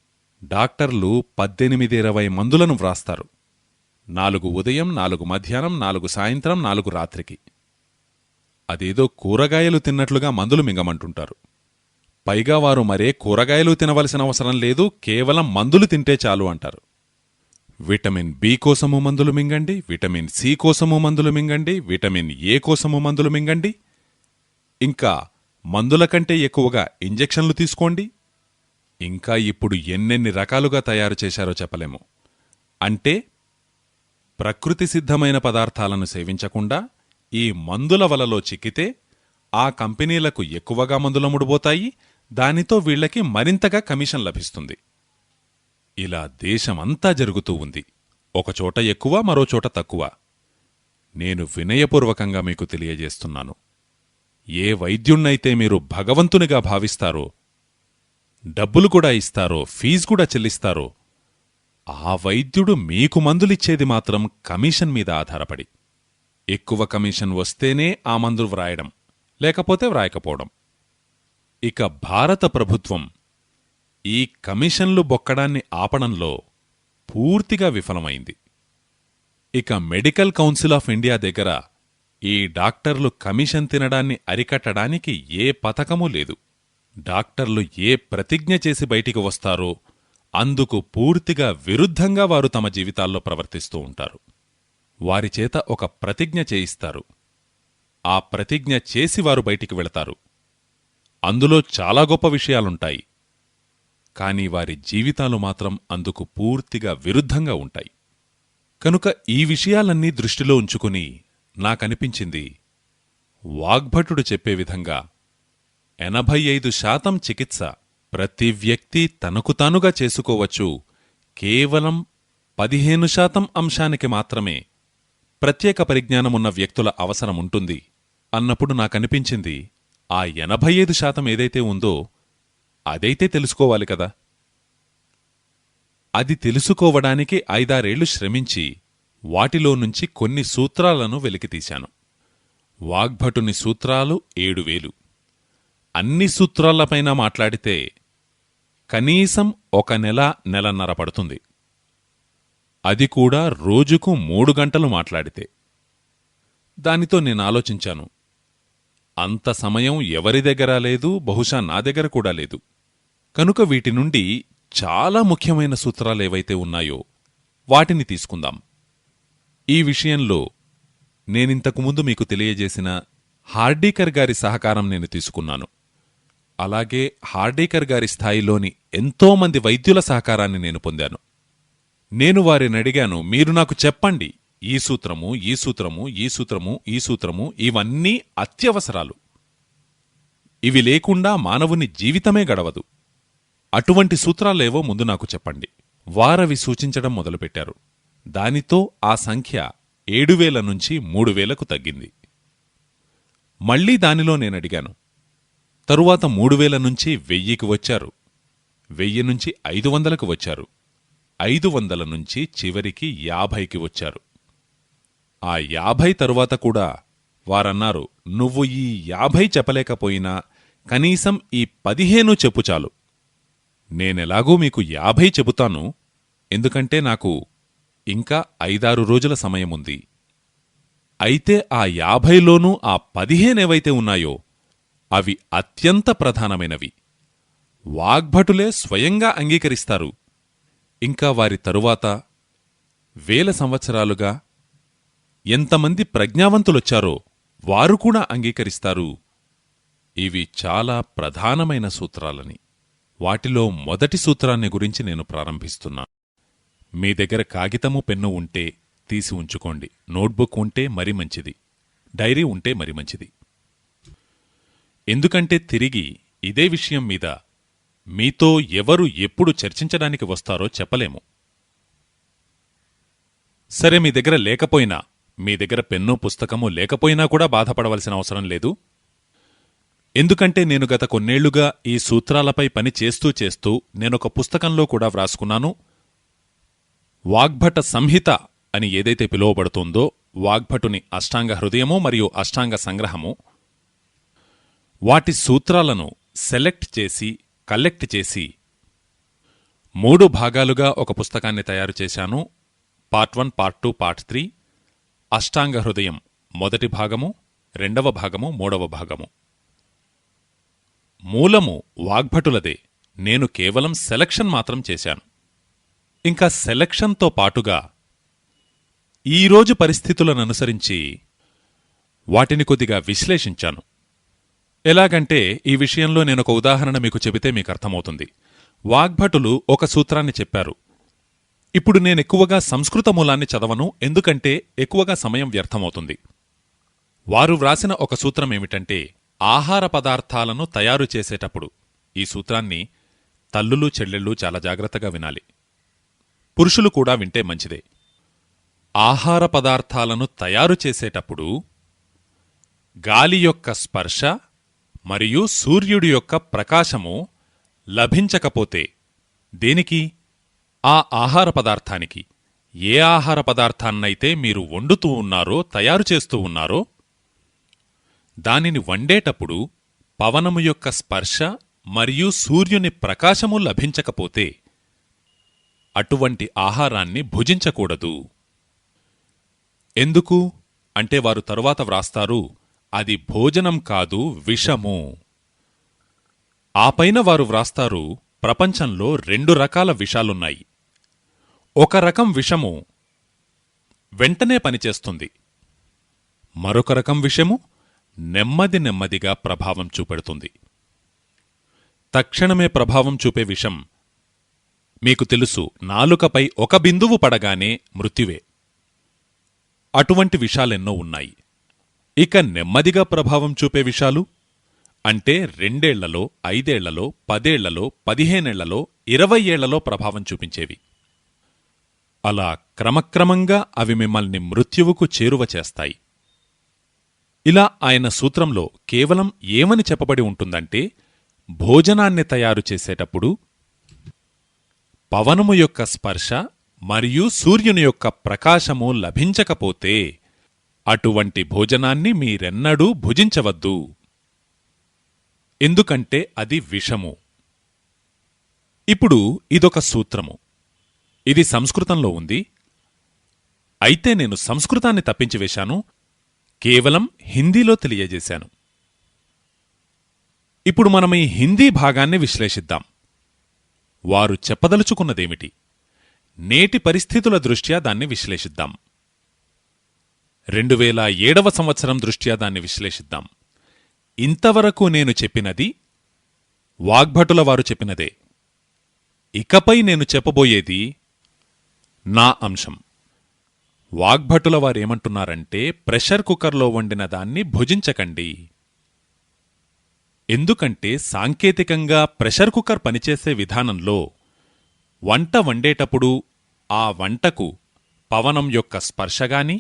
డాక్టర్లు 18-20 మందులను వ్రాస్తారు. 4 ఉదయం, 4 మధ్యాహ్నం, 4 సాయంత్రం, 4 రాత్రికి. అదేదో కూరగాయలు తిన్నట్లుగా మందులు మింగమంటుంటారు. పైగా వారు మరే కూరగాయలు తినవలసిన అవసరం లేదు, కేవలం మందులు తింటే చాలు అంటారు. విటమిన్ బి కోసము మందులు మింగండి, విటమిన్ సి కోసము మందులు మింగండి, విటమిన్ ఏ కోసము మందులు మింగండి, ఇంకా మందుల కంటే ఎక్కువగా ఇంజెక్షన్లు తీసుకోండి. ఇంకా ఇప్పుడు ఎన్నెన్ని రకాలుగా తయారు చేశారో చెప్పలేము. అంటే ప్రకృతి సిద్ధమైన పదార్థాలను సేవించకుండా ఈ మందుల వలలో చిక్కితే ఆ కంపెనీలకు ఎక్కువగా మందులముడుబోతాయి, దానితో వీళ్లకి మరింతగా కమిషన్ లభిస్తుంది. ఇలా దేశమంతా జరుగుతూ ఉంది. ఒకచోట ఎక్కువ, మరోచోట తక్కువ. నేను వినయపూర్వకంగా మీకు తెలియజేస్తున్నాను, ఏ వైద్యుణ్ణైతే మీరు భగవంతునిగా భావిస్తారో, డబ్బులు కూడా ఇస్తారో, ఫీజు కూడా చెల్లిస్తారో, ఆ వైద్యుడు మీకు మందులిచ్చేది మాత్రం కమిషన్ మీద ఆధారపడి. ఎక్కువ కమిషన్ వస్తేనే ఆ మందులు వ్రాయడం, లేకపోతే వ్రాయకపోవడం. ఇక భారత ప్రభుత్వం ఈ కమిషన్లు బొక్కడాన్ని ఆపడంలో పూర్తిగా విఫలమైంది. ఇక మెడికల్ కౌన్సిల్ ఆఫ్ ఇండియా దగ్గర ఈ డాక్టర్లు కమిషన్ తినడాన్ని అరికట్టడానికి ఏ పథకమూ లేదు. డాక్టర్లు ఏ ప్రతిజ్ఞ చేసి బయటికి వస్తారో అందుకు పూర్తిగా విరుద్ధంగా వారు తమ జీవితాల్లో ప్రవర్తిస్తూ ఉంటారు. వారిచేత ఒక ప్రతిజ్ఞ చేయిస్తారు. ఆ ప్రతిజ్ఞ చేసి వారు బయటికి వెళతారు. అందులో చాలా గొప్ప విషయాలుంటాయి, కాని వారి జీవితాలు మాత్రం అందుకు పూర్తిగా విరుద్ధంగా ఉంటాయి. కనుక ఈ విషయాలన్నీ దృష్టిలో ఉంచుకుని నాకనిపించింది, వాగ్భటుడు చెప్పే విధంగా 85% చికిత్స ప్రతి వ్యక్తి తనకు తానుగా చేసుకోవచ్చు, కేవలం 15% అంశానికి మాత్రమే ప్రత్యేక పరిజ్ఞానమున్న వ్యక్తుల అవసరముంటుంది అన్నప్పుడు నాకనిపించింది, ఆ 85% ఏదైతే ఉందో అదైతే తెలుసుకోవాలి కదా. అది తెలుసుకోవడానికి 5-6 ఏళ్లు శ్రమించి వాటిలో నుంచి కొన్ని సూత్రాలను వెలికితీశాను. వాగ్భటుని సూత్రాలు 7000. అన్ని సూత్రాలపైన మాట్లాడితే కనీసం 1 నెల, నెలన్నర పడుతుంది. అది కూడా రోజుకు 3 గంటలు మాట్లాడితే. దానితో నేనాలోచించాను, అంత సమయం ఎవరి దగ్గర లేదు, బహుశా నా దగ్గర కూడా లేదు. కనుక వీటి నుండి చాలా ముఖ్యమైన సూత్రాలేవైతే ఉన్నాయో వాటిని తీసుకుందాం. ఈ విషయంలో నేనింతకుముందు మీకు తెలియజేసిన హార్డీకర్ గారి సహకారం నేను తీసుకున్నాను. అలాగే హార్డీకర్ గారి స్థాయిలోని ఎంతోమంది వైద్యుల సహకారాన్ని నేను పొందాను. నేను వారినడిగాను, మీరు నాకు చెప్పండి, ఈ సూత్రము, ఈ సూత్రము, ఈ సూత్రము, ఈ సూత్రము, ఇవన్నీ అత్యవసరాలు. ఇవి లేకుండా మానవుని జీవితమే గడవదు. అటువంటి సూత్రాలేవో ముందు నాకు చెప్పండి. వారవి సూచించడం మొదలుపెట్టారు. దానితో ఆ సంఖ్య 7000 నుంచి 3000కు తగ్గింది. మళ్లీ దానిలో నేనడిగాను. తరువాత 3000 నుంచి 1000కి వచ్చారు. 1000 నుంచి 500కు వచ్చారు. 500 నుంచి చివరికి 50కి వచ్చారు. ఆ 50 తరువాత కూడా వారన్నారు, నువ్వు ఈ 50 చెప్పలేకపోయినా కనీసం ఈ 15 చెప్పు చాలు. నేనెలాగూ మీకు 50 చెబుతాను, ఎందుకంటే నాకు ఇంకా 5-6 రోజుల సమయముంది. అయితే ఆ 50లోనూ ఆ 15 ఏవైతే ఉన్నాయో అవి అత్యంత ప్రధానమైనవి. వాగ్భటులే స్వయంగా అంగీకరిస్తారు. ఇంకా వారి తరువాత 1000 సంవత్సరాలుగా ఎంతమంది ప్రజ్ఞావంతులొచ్చారో వారు కూడా అంగీకరిస్తారు. ఇవి చాలా ప్రధానమైన సూత్రాలని. వాటిలో మొదటి సూత్రాన్ని గురించి నేను ప్రారంభిస్తున్నాను. మీ దగ్గర కాగితము, పెన్ను ఉంటే తీసి ఉంచుకోండి. నోట్బుక్ ఉంటే మరి మంచిది. డైరీ ఉంటే మరి మంచిది. ఎందుకంటే తిరిగి ఇదే విషయం మీద మీతో ఎవరు ఎప్పుడు చర్చించడానికి వస్తారో చెప్పలేము. సరే, మీ దగ్గర లేకపోయినా, మీ దగ్గర పెన్ను, పుస్తకము లేకపోయినా కూడా బాధపడవలసిన అవసరం లేదు. ఎందుకంటే నేను గత కొన్నేళ్లుగా ఈ సూత్రాలపై పని చేస్తూ చేస్తూ నేనొక పుస్తకంలో కూడా వ్రాసుకున్నాను. వాగ్భట సంహిత అని ఏదైతే పిలువబడుతుందో, వాగ్భటుని అష్టాంగ హృదయము మరియు అష్టాంగ సంగ్రహము, వాటి సూత్రాలను సెలెక్ట్ చేసి కలెక్ట్ చేసి 3 భాగాలుగా ఒక పుస్తకాన్ని తయారు చేశాను. Part 1, part 2, part 3. అష్టాంగ హృదయం మొదటి భాగము, 2వ భాగము, 3వ భాగము. మూలము వాగ్భటులదే, నేను కేవలం సెలక్షన్ మాత్రం చేశాను. ఇంకా సెలక్షన్తో పాటుగా ఈరోజు పరిస్థితులననుసరించి వాటిని కొద్దిగా విశ్లేషించాను. ఎలాగంటే ఈ విషయంలో నేనొక ఉదాహరణ మీకు చెబితే మీకర్థమవుతుంది. వాగ్భటులు ఒక సూత్రాన్ని చెప్పారు. ఇప్పుడు నేనెక్కువగా సంస్కృత మూలాన్ని చదవను, ఎందుకంటే ఎక్కువగా సమయం వ్యర్థమవుతుంది. వారు వ్రాసిన ఒక సూత్రమేమిటంటే, ఆహార పదార్థాలను తయారు చేసేటప్పుడు, ఈ సూత్రాన్ని తల్లులు చెల్లెళ్ళు చాలా జాగ్రత్తగా వినాలి, పురుషులు కూడా వింటే మంచిదే. ఆహార పదార్థాలను తయారు చేసేటప్పుడు గాలి యొక్క స్పర్శ మరియు సూర్యుడి యొక్క ప్రకాశము లభించకపోతే, దేనికి? ఆ ఆహార పదార్థానికి. ఏ ఆహార పదార్థాన్నైతే మీరు వండుతూ ఉన్నారో, తయారు చేస్తూ ఉన్నారో, దానిని వండేటప్పుడు పవనము యొక్క స్పర్శ మరియు సూర్యుని ప్రకాశము లభించకపోతే అటువంటి ఆహారాన్ని భుజించకూడదు. ఎందుకు అంటే వారు తరువాత వ్రాస్తారు, అది భోజనం కాదు, విషము. ఆపైన వారు వ్రాస్తారు, ప్రపంచంలో 2 రకాల విషాలున్నాయి. ఒక రకం విషము వెంటనే పనిచేస్తుంది, మరొక రకం విషము నెమ్మదిగా ప్రభావం చూపెడుతుంది. తక్షణమే ప్రభావం చూపే విషం మీకు తెలుసు, నాలుకపై ఒక బిందువు పడగానే మృత్యువే. అటువంటి విషాలెన్నో ఉన్నాయి. ఇక నెమ్మదిగా ప్రభావం చూపే విషాలు అంటే 2 ఏళ్లలో, 5 ఏళ్లలో, 10 ఏళ్లలో, 15 ఏళ్లలో, 20 ఏళ్లలో ప్రభావం చూపించేవి. అలా క్రమక్రమంగా అవి మిమ్మల్ని మృత్యువుకు చేరువ చేస్తాయి. ఇలా ఆయన సూత్రంలో కేవలం ఏమని చెప్పబడి ఉంటుందంటే, భోజనాన్ని తయారు చేసేటప్పుడు పవనము యొక్క స్పర్శ మరియు సూర్యుని యొక్క ప్రకాశము లభించకపోతే అటువంటి భోజనాన్ని మీరెన్నడూ భుజించవద్దు, ఎందుకంటే అది విషము. ఇప్పుడు ఇదొక సూత్రము, ఇది సంస్కృతంలో ఉంది. అయితే నేను సంస్కృతాన్ని తప్పించివేశాను, కేవలం హిందీలో తెలియజేశాను. ఇప్పుడు మనం ఈ హిందీ భాగాన్ని విశ్లేషిద్దాం. వారు చెప్పదలుచుకున్నదేమిటి? నేటి పరిస్థితుల దృష్ట్యా దాన్ని విశ్లేషిద్దాం. 2007వ సంవత్సరం దృష్ట్యా దాన్ని విశ్లేషిద్దాం. ఇంతవరకు నేను చెప్పినది వాగ్భటుల వారు చెప్పినదే. ఇకపై నేను చెప్పబోయేది నా అంశం. వాగ్భటుల వారేమంటున్నారంటే, ప్రెషర్ కుక్కర్లో వండిన దాన్ని భుజించకండి. ఎందుకంటే సాంకేతికంగా ప్రెషర్ కుక్కర్ పనిచేసే విధానంలో వంట వండేటప్పుడు ఆ వంటకు పవనం యొక్క స్పర్శగాని,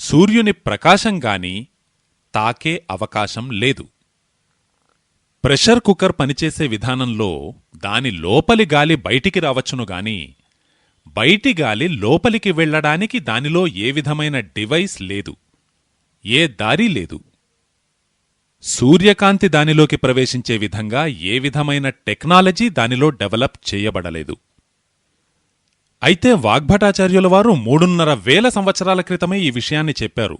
సూర్యుని ప్రకాశంగాని తాకే అవకాశం లేదు. ప్రెషర్ కుక్కర్ పనిచేసే విధానంలో దాని లోపలి గాలి బయటికి రావచ్చునుగాని, బయటి గాలి లోపలికి వెళ్లడానికి దానిలో ఏ విధమైన డివైస్ లేదు, ఏ దారి లేదు. సూర్యకాంతి దానిలోకి ప్రవేశించే విధంగా ఏ విధమైన టెక్నాలజీ దానిలో డెవలప్ చేయబడలేదు. అయితే వాగ్భటాచార్యుల వారు 3,500 సంవత్సరాల క్రితమే ఈ విషయాన్ని చెప్పారు.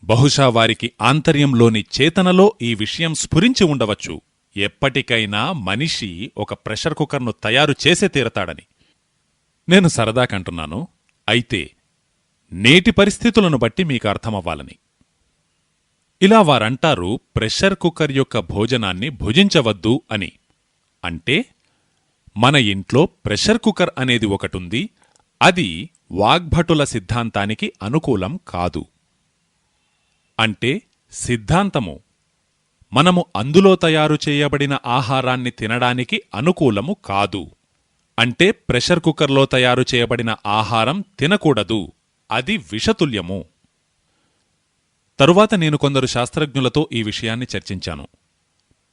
బహుశా వారికి ఆంతర్యంలోని చేతనలో ఈ విషయం స్ఫురించి ఉండవచ్చు, ఎప్పటికైనా మనిషి ఒక ప్రెషర్ కుక్కర్ను తయారు చేసే తీరతాడని. నేను సరదాకంటున్నాను, అయితే నేటి పరిస్థితులను బట్టి మీకు అర్థమవ్వాలని. ఇలా వారంటారు, ప్రెషర్ కుక్కర్ యొక్క భోజనాన్ని భుజించవద్దు అని. అంటే మన ఇంట్లో ప్రెషర్ కుక్కర్ అనేది ఒకటుంది, అది వాగ్భటుల సిద్ధాంతానికి అనుకూలం కాదు. అంటే సిద్ధాంతము మనము అందులో తయారు చేయబడిన ఆహారాన్ని తినడానికి అనుకూలము కాదు. అంటే ప్రెషర్ కుక్కర్లో తయారు చేయబడిన ఆహారం తినకూడదు, అది విషతుల్యము. తరువాత నేను కొందరు శాస్త్రజ్ఞులతో ఈ విషయాన్ని చర్చించాను.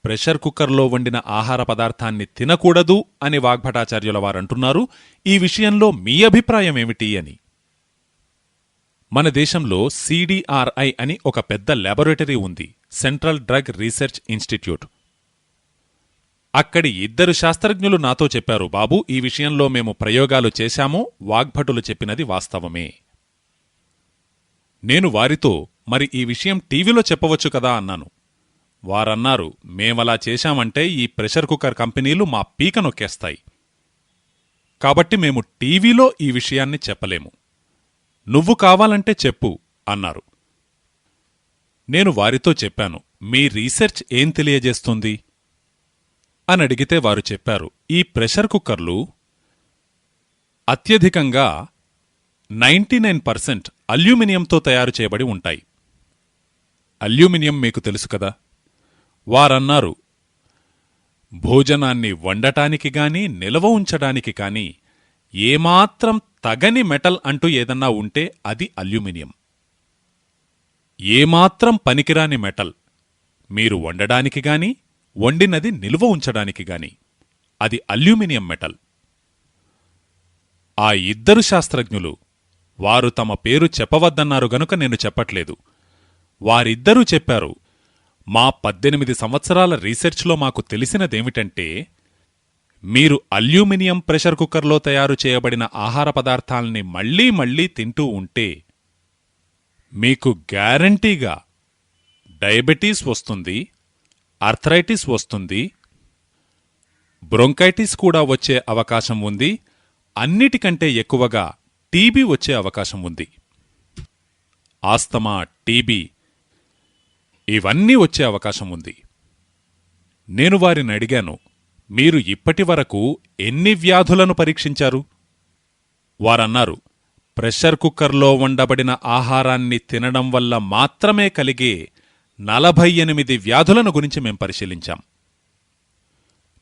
ప్రెషర్ కుక్కర్లో వండిన ఆహార పదార్థాన్ని తినకూడదు అని వాగ్భటాచార్యుల వారంటున్నారు. ఈ విషయంలో మీ అభిప్రాయమేమిటి అని. మన దేశంలో CDRI అని ఒక పెద్ద ల్యాబొరేటరీ ఉంది, సెంట్రల్ డ్రగ్ రీసెర్చ్ ఇన్స్టిట్యూట్. అక్కడి 2 శాస్త్రజ్ఞులు నాతో చెప్పారు, బాబూ, ఈ విషయంలో మేము ప్రయోగాలు చేశాము, వాగ్భటులు చెప్పినది వాస్తవమే. నేను వారితో, మరి ఈ విషయం టీవీలో చెప్పవచ్చు కదా అన్నాను. వారన్నారు, మేమలా చేశామంటే ఈ ప్రెషర్ కుక్కర్ కంపెనీలు మా పీక నొక్కేస్తాయి. కాబట్టి మేము టీవీలో ఈ విషయాన్ని చెప్పలేము. నువ్వు కావాలంటే చెప్పు అన్నారు. నేను వారితో చెప్పాను, మీ రీసెర్చ్ ఏం తెలియజేస్తుంది అని అడిగితే వారు చెప్పారు, ఈ ప్రెషర్ కుక్కర్లు అత్యధికంగా 99% అల్యూమినియంతో తయారు చేయబడి ఉంటాయి. అల్యూమినియం మీకు తెలుసు కదా. వారన్నారు, భోజనాన్ని వండటానికి గాని నిలవ ఉంచడానికి కాని ఏమాత్రం తగని మెటల్ అంటూ ఏదన్నా ఉంటే అది అల్యూమినియం. ఏమాత్రం పనికిరాని మెటల్ మీరు వండడానికి గాని వండినది నిలువ ఉంచడానికి గాని అది అల్యూమినియం మెటల్. ఆ 2 శాస్త్రజ్ఞులు, వారు తమ పేరు చెప్పవద్దన్నారు గనుక నేను చెప్పట్లేదు, వారిద్దరూ చెప్పారు, మా 18 సంవత్సరాల రీసెర్చ్లో మాకు తెలిసినదేమిటంటే, మీరు అల్యూమినియం ప్రెషర్ కుక్కర్లో తయారు చేయబడిన ఆహార పదార్థాల్ని మళ్లీ మళ్లీ తింటూ ఉంటే మీకు గ్యారంటీగా డయాబెటీస్ వస్తుంది, ఆర్థరైటిస్ వస్తుంది, బ్రొంకైటిస్ కూడా వచ్చే అవకాశం ఉంది, అన్నిటికంటే ఎక్కువగా టీబీ వచ్చే అవకాశం ఉంది. ఆస్తమా, టీబీ ఇవన్నీ వచ్చే అవకాశం ఉంది. నేను వారిని అడిగాను, మీరు ఇప్పటివరకు ఎన్ని వ్యాధులను పరీక్షించారు? వారన్నారు, ప్రెషర్ కుక్కర్లో వండబడిన ఆహారాన్ని తినడం వల్ల మాత్రమే కలిగే 48 వ్యాధులను గురించి మేం పరిశీలించాం.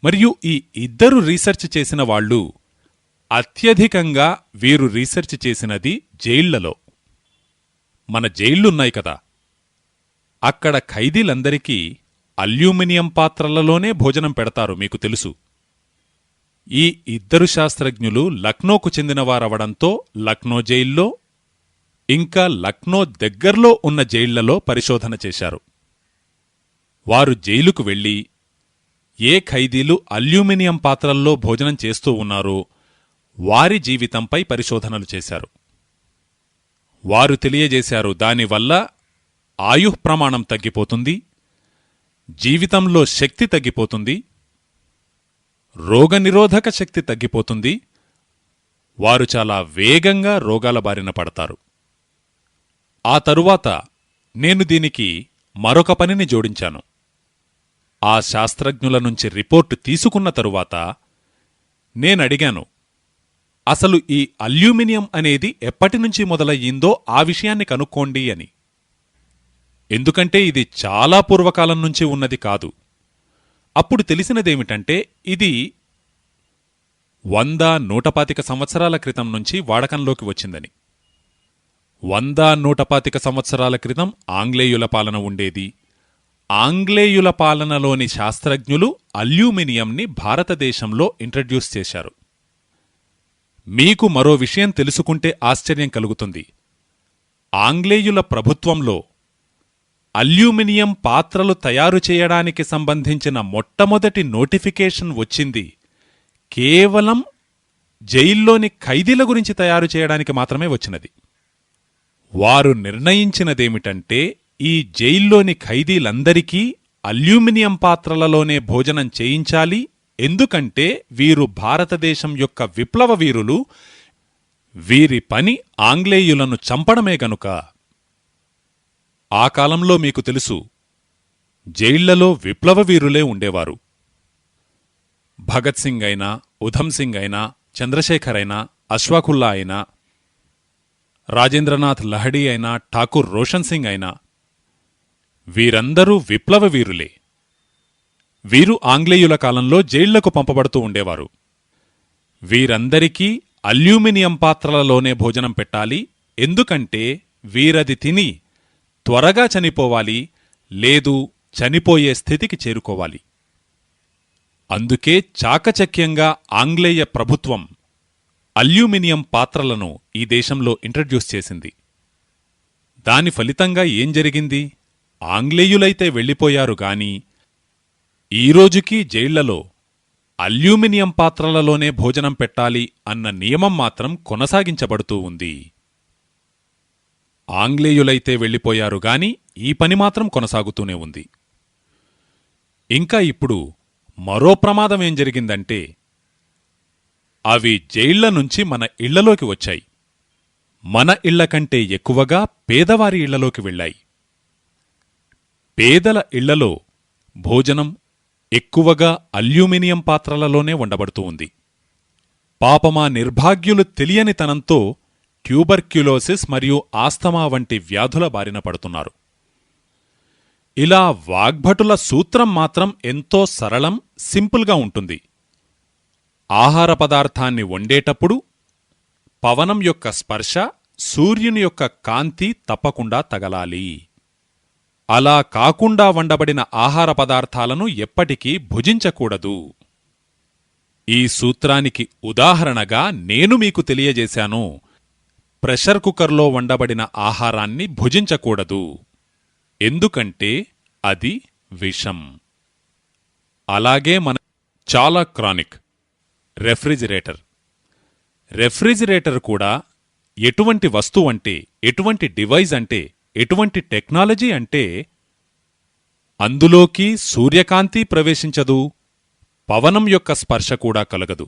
మరియు ఈ 2 రీసెర్చ్ చేసిన వాళ్ళు అత్యధికంగా వీరు రీసెర్చ్ చేసినది జైళ్లలో. మన జైళ్లున్నాయి కదా, అక్కడ ఖైదీలందరికీ అల్యూమినియం పాత్రలలోనే భోజనం పెడతారు, మీకు తెలుసు. ఈ 2 శాస్త్రజ్ఞులు లక్నోకు చెందినవారవడంతో లక్నో జైల్లో ఇంకా లక్నో దగ్గర్లో ఉన్న జైళ్లలో పరిశోధన చేశారు. వారు జైలుకు వెళ్లి ఏ ఖైదీలు అల్యూమినియం పాత్రల్లో భోజనం చేస్తూ ఉన్నారో వారి జీవితంపై పరిశోధనలు చేశారు. వారు తెలియజేశారు, దానివల్ల ఆయుఃప్రమాణం తగ్గిపోతుంది, జీవితంలో శక్తి తగ్గిపోతుంది, రోగనిరోధక శక్తి తగ్గిపోతుంది, వారు చాలా వేగంగా రోగాల బారిన పడతారు. ఆ తరువాత నేను దీనికి మరొక పనిని జోడించాను. ఆ శాస్త్రజ్ఞుల నుంచి రిపోర్టు తీసుకున్న తరువాత నేనడిగాను, అసలు ఈ అల్యూమినియం అనేది ఎప్పటినుంచి మొదలయ్యిందో ఆ విషయాన్ని కనుక్కోండి అని. ఎందుకంటే ఇది చాలా పూర్వకాలం నుంచి ఉన్నది కాదు. అప్పుడు తెలిసినదేమిటంటే ఇది 100-125 సంవత్సరాల క్రితం నుంచి వాడకంలోకి వచ్చిందని. 100-125 సంవత్సరాల క్రితం ఆంగ్లేయుల పాలన ఉండేది. ఆంగ్లేయుల పాలనలోని శాస్త్రజ్ఞులు అల్యూమినియంని భారతదేశంలో ఇంట్రడ్యూస్ చేశారు. మీకు మరో విషయం తెలుసుకుంటే ఆశ్చర్యం కలుగుతుంది. ఆంగ్లేయుల ప్రభుత్వంలో అల్యూమినియం పాత్రలు తయారు చేయడానికి సంబంధించిన మొట్టమొదటి నోటిఫికేషన్ వచ్చింది కేవలం జైల్లోని ఖైదీల గురించి తయారు చేయడానికి మాత్రమే వచ్చినది. వారు నిర్ణయించినదేమిటంటే, ఈ జైల్లోని ఖైదీలందరికీ అల్యూమినియం పాత్రలలోనే భోజనం చేయించాలి, ఎందుకంటే వీరు భారతదేశం యొక్క విప్లవ వీరులు, వీరి పని ఆంగ్లేయులను చంపడమే గనుక. ఆ కాలంలో మీకు తెలుసు, జైళ్లలో విప్లవ వీరులే ఉండేవారు. భగత్ సింగ్ అయినా, ఉధమ్ సింగ్ అయినా, చంద్రశేఖర్ అయినా, అష్ఫాకుల్లా అయినా, రాజేంద్రనాథ్ లహడీ అయినా, ఠాకూర్ రోషన్ సింగ్ అయినా, వీరందరూ విప్లవ వీరులే. వీరు ఆంగ్లేయుల కాలంలో జైళ్లకు పంపబడుతూ ఉండేవారు. వీరందరికీ అల్యూమినియం పాత్రలలోనే భోజనం పెట్టాలి, ఎందుకంటే వీరది తిని త్వరగా చనిపోవాలి, లేదు చనిపోయే స్థితికి చేరుకోవాలి. అందుకే చాకచక్యంగా ఆంగ్లేయ ప్రభుత్వం అల్యూమినియం పాత్రలను ఈ దేశంలో ఇంట్రడ్యూస్ చేసింది. దాని ఫలితంగా ఏం జరిగింది? ఆంగ్లేయులైతే వెళ్ళిపోయారు గాని ఈరోజుకీ జైళ్లలో అల్యూమినియం పాత్రలలోనే భోజనం పెట్టాలి అన్న నియమం మాత్రం కొనసాగించబడుతూ ఉంది. ఆంగ్లేయులైతే వెళ్ళిపోయారు గాని ఈ పని మాత్రం కొనసాగుతూనే ఉంది. ఇంకా ఇప్పుడు మరో ప్రమాదమేం జరిగిందంటే, అవి జైళ్ల నుంచి మన ఇళ్లలోకి వచ్చాయి. మన ఇళ్లకంటే ఎక్కువగా పేదవారి ఇళ్లలోకి వెళ్ళాయి. పేదల ఇళ్లలో భోజనం ఎక్కువగా అల్యూమినియం పాత్రలలోనే వండబడుతూ ఉంది. పాపమా నిర్భాగ్యులు తెలియనితనంతో ట్యూబర్క్యులోసిస్ మరియు ఆస్తమా వంటి వ్యాధుల బారిన పడుతున్నారు. ఇలా వాగ్భటుల సూత్రం మాత్రం ఎంతో సరళం, సింపుల్గా ఉంటుంది. ఆహార పదార్థాన్ని వండేటప్పుడు పవనం యొక్క స్పర్శ, సూర్యుని యొక్క కాంతి తప్పకుండా తగలాలి. అలా కాకుండా వండబడిన ఆహార పదార్థాలను ఎప్పటికీ భుజించకూడదు. ఈ సూత్రానికి ఉదాహరణగా నేను మీకు తెలియజేశాను, ప్రెషర్ కుక్కర్లో వండబడిన ఆహారాన్ని భుజించకూడదు. ఎందుకంటే అది విషం. అలాగే మన చాలా క్రానిక్ రెఫ్రిజిరేటర్. రెఫ్రిజిరేటర్ కూడా ఎటువంటి వస్తువంటే, ఎటువంటి డివైజ్ అంటే, ఎటువంటి టెక్నాలజీ అంటే, అందులోకి సూర్యకాంతి ప్రవేశించదు, పవనం యొక్క స్పర్శ కూడా కలగదు.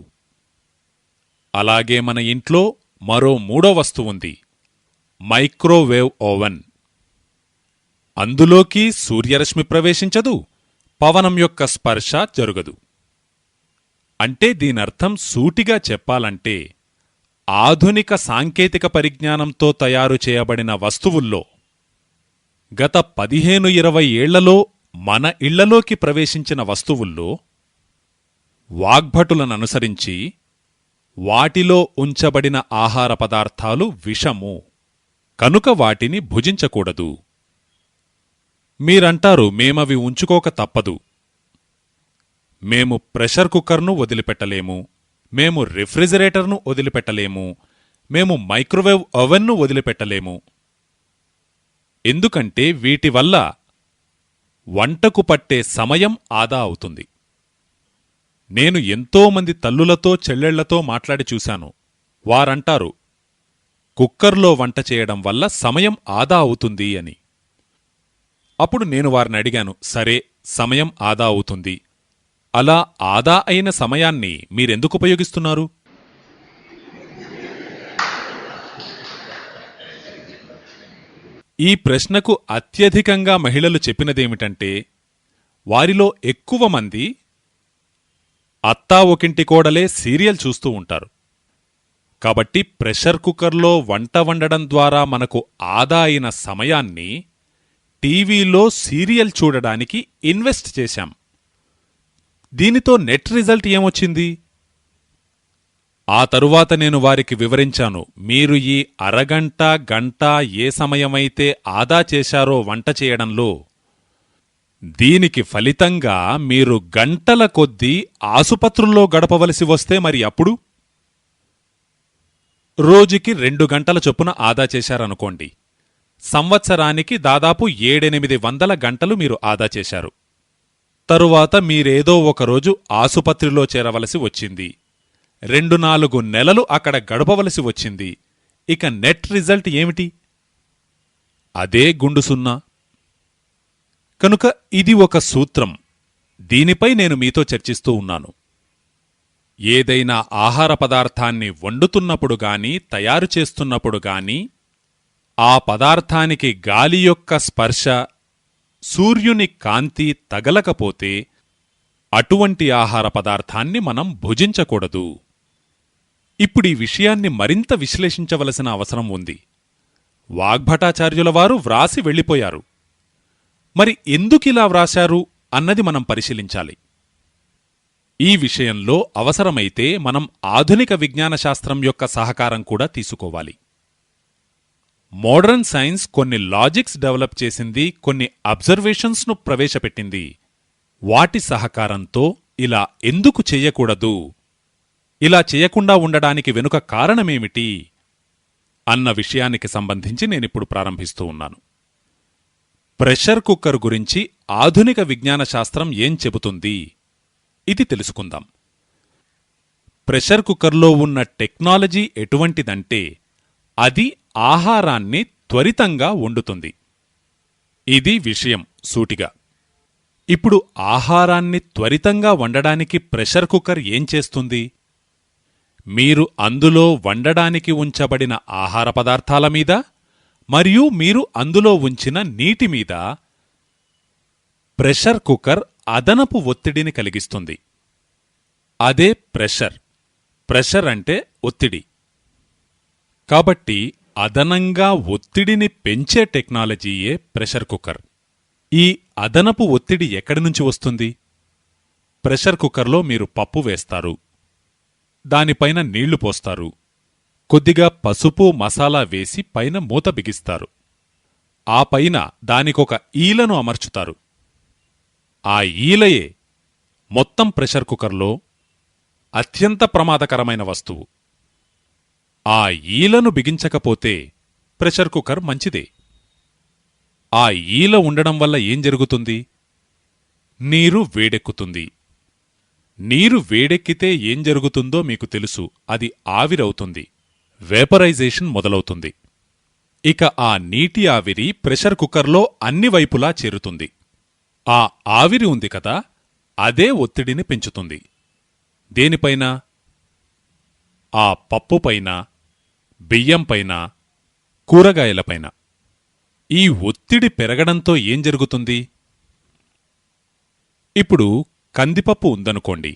అలాగే మన ఇంట్లో మరో మూడో వస్తువుంది, మైక్రోవేవ్ ఓవెన్. అందులోకి సూర్యరశ్మి ప్రవేశించదు, పవనం యొక్క స్పర్శ జరుగదు. అంటే దీనర్థం సూటిగా చెప్పాలంటే, ఆధునిక సాంకేతిక పరిజ్ఞానంతో తయారు చేయబడిన వస్తువుల్లో గత 15-20 ఏళ్లలో మన ఇళ్లలోకి ప్రవేశించిన వస్తువుల్లో వాగ్భటులననుసరించి వాటిలో ఉంచబడిన ఆహార పదార్థాలు విషము, కనుక వాటిని భుజించకూడదు. మీరంటారు, మేమవి ఉంచుకోక తప్పదు. మేము ప్రెషర్ కుక్కర్ను వదిలిపెట్టలేము, మేము రిఫ్రిజిరేటర్ను వదిలిపెట్టలేము, మేము మైక్రోవేవ్ ఓవెన్ను వదిలిపెట్టలేము. ఎందుకంటే వీటి వల్ల వంటకు పట్టే సమయం ఆదా అవుతుంది. నేను ఎంతోమంది తల్లులతో, చెల్లెళ్లతో మాట్లాడి చూశాను. వారంటారు, కుక్కర్లో వంట చేయడం వల్ల సమయం ఆదా అవుతుంది అని. అప్పుడు నేను వారిని అడిగాను, సరే, సమయం ఆదా అవుతుంది. అలా ఆదా అయిన సమయాన్ని మీరెందుకు ఉపయోగిస్తున్నారు? ఈ ప్రశ్నకు అత్యధికంగా మహిళలు చెప్పినదేమిటంటే, వారిలో ఎక్కువ మంది అత్తా ఒకింటి కోడలే సీరియల్ చూస్తూ ఉంటారు. కాబట్టి ప్రెషర్ కుక్కర్లో వంట వండడం ద్వారా మనకు ఆదా అయిన సమయాన్ని టీవీలో సీరియల్ చూడడానికి ఇన్వెస్ట్ చేశాం. దీనితో నెట్ రిజల్ట్ ఏమొచ్చింది? ఆ తరువాత నేను వారికి వివరించాను, మీరు ఈ అరగంట, గంట ఏ సమయమైతే ఆదా చేశారో వంట చేయడంలో, దీనికి ఫలితంగా మీరు గంటల కొద్దీ ఆసుపత్రుల్లో గడపవలసి వస్తే మరి అప్పుడు? రోజుకి 2 గంటల చొప్పున ఆదా చేశారనుకోండి, సంవత్సరానికి దాదాపు 700-800 గంటలు మీరు ఆదా చేశారు. తరువాత మీరేదో ఒకరోజు ఆసుపత్రిలో చేరవలసి వచ్చింది, 2-4 నెలలు అక్కడ గడపవలసి వచ్చింది. ఇక నెట్ రిజల్ట్ ఏమిటి? అదే గుండు సున్నా. కనుక ఇది ఒక సూత్రం. దీనిపై నేను మీతో చర్చిస్తూ ఉన్నాను. ఏదైనా ఆహార పదార్థాన్ని వండుతున్నప్పుడు గాని, తయారు చేస్తున్నప్పుడు గాని, ఆ పదార్థానికి గాలి యొక్క స్పర్శ, సూర్యుని కాంతి తగలకపోతే అటువంటి ఆహార పదార్థాన్ని మనం భుజించకూడదు. ఇప్పుడీ విషయాన్ని మరింత విశ్లేషించవలసిన అవసరం ఉంది. వాగ్భటాచార్యుల వారు వ్రాసి వెళ్ళిపోయారు. మరి ఎందుకిలా వ్రాశారు అన్నది మనం పరిశీలించాలి. ఈ విషయంలో అవసరమైతే మనం ఆధునిక విజ్ఞాన శాస్త్రం యొక్క సహకారం కూడా తీసుకోవాలి. మోడర్న్ సైన్స్ కొన్ని లాజిక్స్ డెవలప్ చేసింది, కొన్ని అబ్జర్వేషన్స్ను ప్రవేశపెట్టింది. వాటి సహకారంతో ఇలా ఎందుకు చెయ్యకూడదు, ఇలా చేయకుండా ఉండడానికి వెనుక కారణమేమిటి అన్న విషయానికి సంబంధించి నేనిప్పుడు ప్రారంభిస్తూ ఉన్నాను. ప్రెషర్ కుక్కర్ గురించి ఆధునిక విజ్ఞాన శాస్త్రం ఏం చెబుతుంది, ఇది తెలుసుకుందాం. ప్రెషర్ కుక్కర్లో ఉన్న టెక్నాలజీ ఎటువంటిదంటే అది ఆహారాన్ని త్వరితంగా వండుతుంది. ఇది విషయం సూటిగా. ఇప్పుడు ఆహారాన్ని త్వరితంగా వండడానికి ప్రెషర్ కుక్కర్ ఏం చేస్తుంది? మీరు అందులో వండడానికి ఉంచబడిన ఆహార పదార్థాల మీద మరియు మీరు అందులో ఉంచిన నీటి మీద ప్రెషర్ కుక్కర్ అదనపు ఒత్తిడిని కలిగిస్తుంది. అదే ప్రెషర్. ప్రెషర్ అంటే ఒత్తిడి. కాబట్టి అదనంగా ఒత్తిడిని పెంచే టెక్నాలజీయే ప్రెషర్ కుక్కర్. ఈ అదనపు ఒత్తిడి ఎక్కడి నుంచి వస్తుంది? ప్రెషర్ కుక్కర్లో మీరు పప్పు వేస్తారు, దానిపైన నీళ్లు పోస్తారు, కొద్దిగా పసుపు మసాలా వేసి పైన మూత బిగిస్తారు. ఆ పైన దానికొక ఈలను అమర్చుతారు. ఆ ఈలయే మొత్తం ప్రెషర్ కుక్కర్లో అత్యంత ప్రమాదకరమైన వస్తువు. ఆ ఈలను బిగించకపోతే ప్రెషర్ కుక్కర్ మంచిదే. ఆ ఈల ఉండడం వల్ల ఏం జరుగుతుంది? నీరు వేడెక్కుతుంది. నీరు వేడెక్కితే ఏం జరుగుతుందో మీకు తెలుసు. అది ఆవిరవుతుంది. వేపరైజేషన్ మొదలవుతుంది. ఇక ఆ నీటి ఆవిరి ప్రెషర్ కుక్కర్లో అన్ని వైపులా చేరుతుంది. ఆ ఆవిరి ఉంది కదా, అదే ఒత్తిడిని పెంచుతుంది. దేనిపైన? ఆ పప్పుపైన, బియ్యంపైన, కూరగాయలపైన. ఈ ఒత్తిడి పెరగడంతో ఏం జరుగుతుంది? ఇప్పుడు కందిపప్పు ఉందనుకోండి.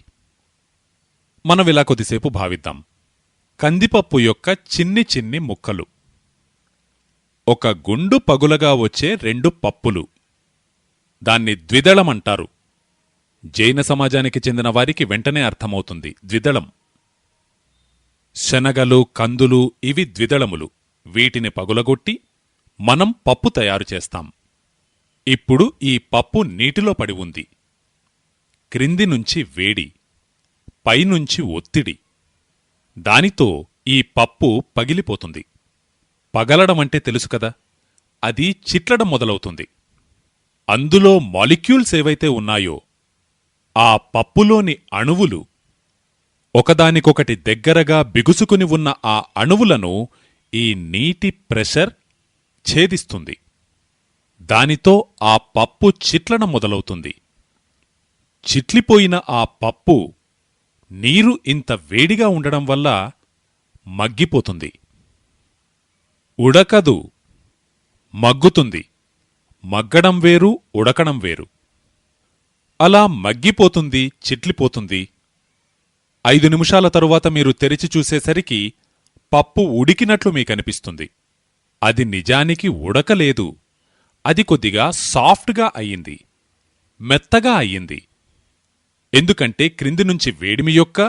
మనమిలా కొద్దిసేపు భావిద్దాం. కందిపప్పు యొక్క చిన్ని చిన్ని ముక్కలు, ఒక గుండు పగులగా వచ్చే 2 పప్పులు. దాన్ని ద్విదళమంటారు. జైన సమాజానికి చెందిన వారికి వెంటనే అర్థమవుతుంది ద్విదళం. శనగలు, కందులు ఇవి ద్విదళములు. వీటిని పగులగొట్టి మనం పప్పు తయారు చేస్తాం. ఇప్పుడు ఈ పప్పు నీటిలో పడి ఉంది. క్రింది నుంచి వేడి, పైనుంచి ఒత్తిడి. దానితో ఈ పప్పు పగిలిపోతుంది. పగలడమంటే తెలుసు కదా, అది చిట్లడం మొదలవుతుంది. అందులో మాలిక్యూల్స్ ఏవైతే ఉన్నాయో ఆ పప్పులోని అణువులు ఒకదానికొకటి దగ్గరగా బిగుసుకుని ఉన్న ఆ అణువులను ఈ నీటి ప్రెషర్ ఛేదిస్తుంది. దానితో ఆ పప్పు చిట్లడం మొదలవుతుంది. చిట్లిపోయిన ఆ పప్పు నీరు ఇంత వేడిగా ఉండడం వల్ల మగ్గిపోతుంది. ఉడకదు, మగ్గుతుంది. మగ్గడం వేరు, ఉడకడం వేరు. అలా మగ్గిపోతుంది, చిట్లిపోతుంది. 5 నిమిషాల తరువాత మీరు తెరిచి చూసేసరికి పప్పు ఉడికినట్లు మీకనిపిస్తుంది. అది నిజానికి ఉడకలేదు. అది కొద్దిగా సాఫ్ట్గా అయ్యింది, మెత్తగా అయ్యింది. ఎందుకంటే క్రింది నుంచి వేడిమి యొక్క,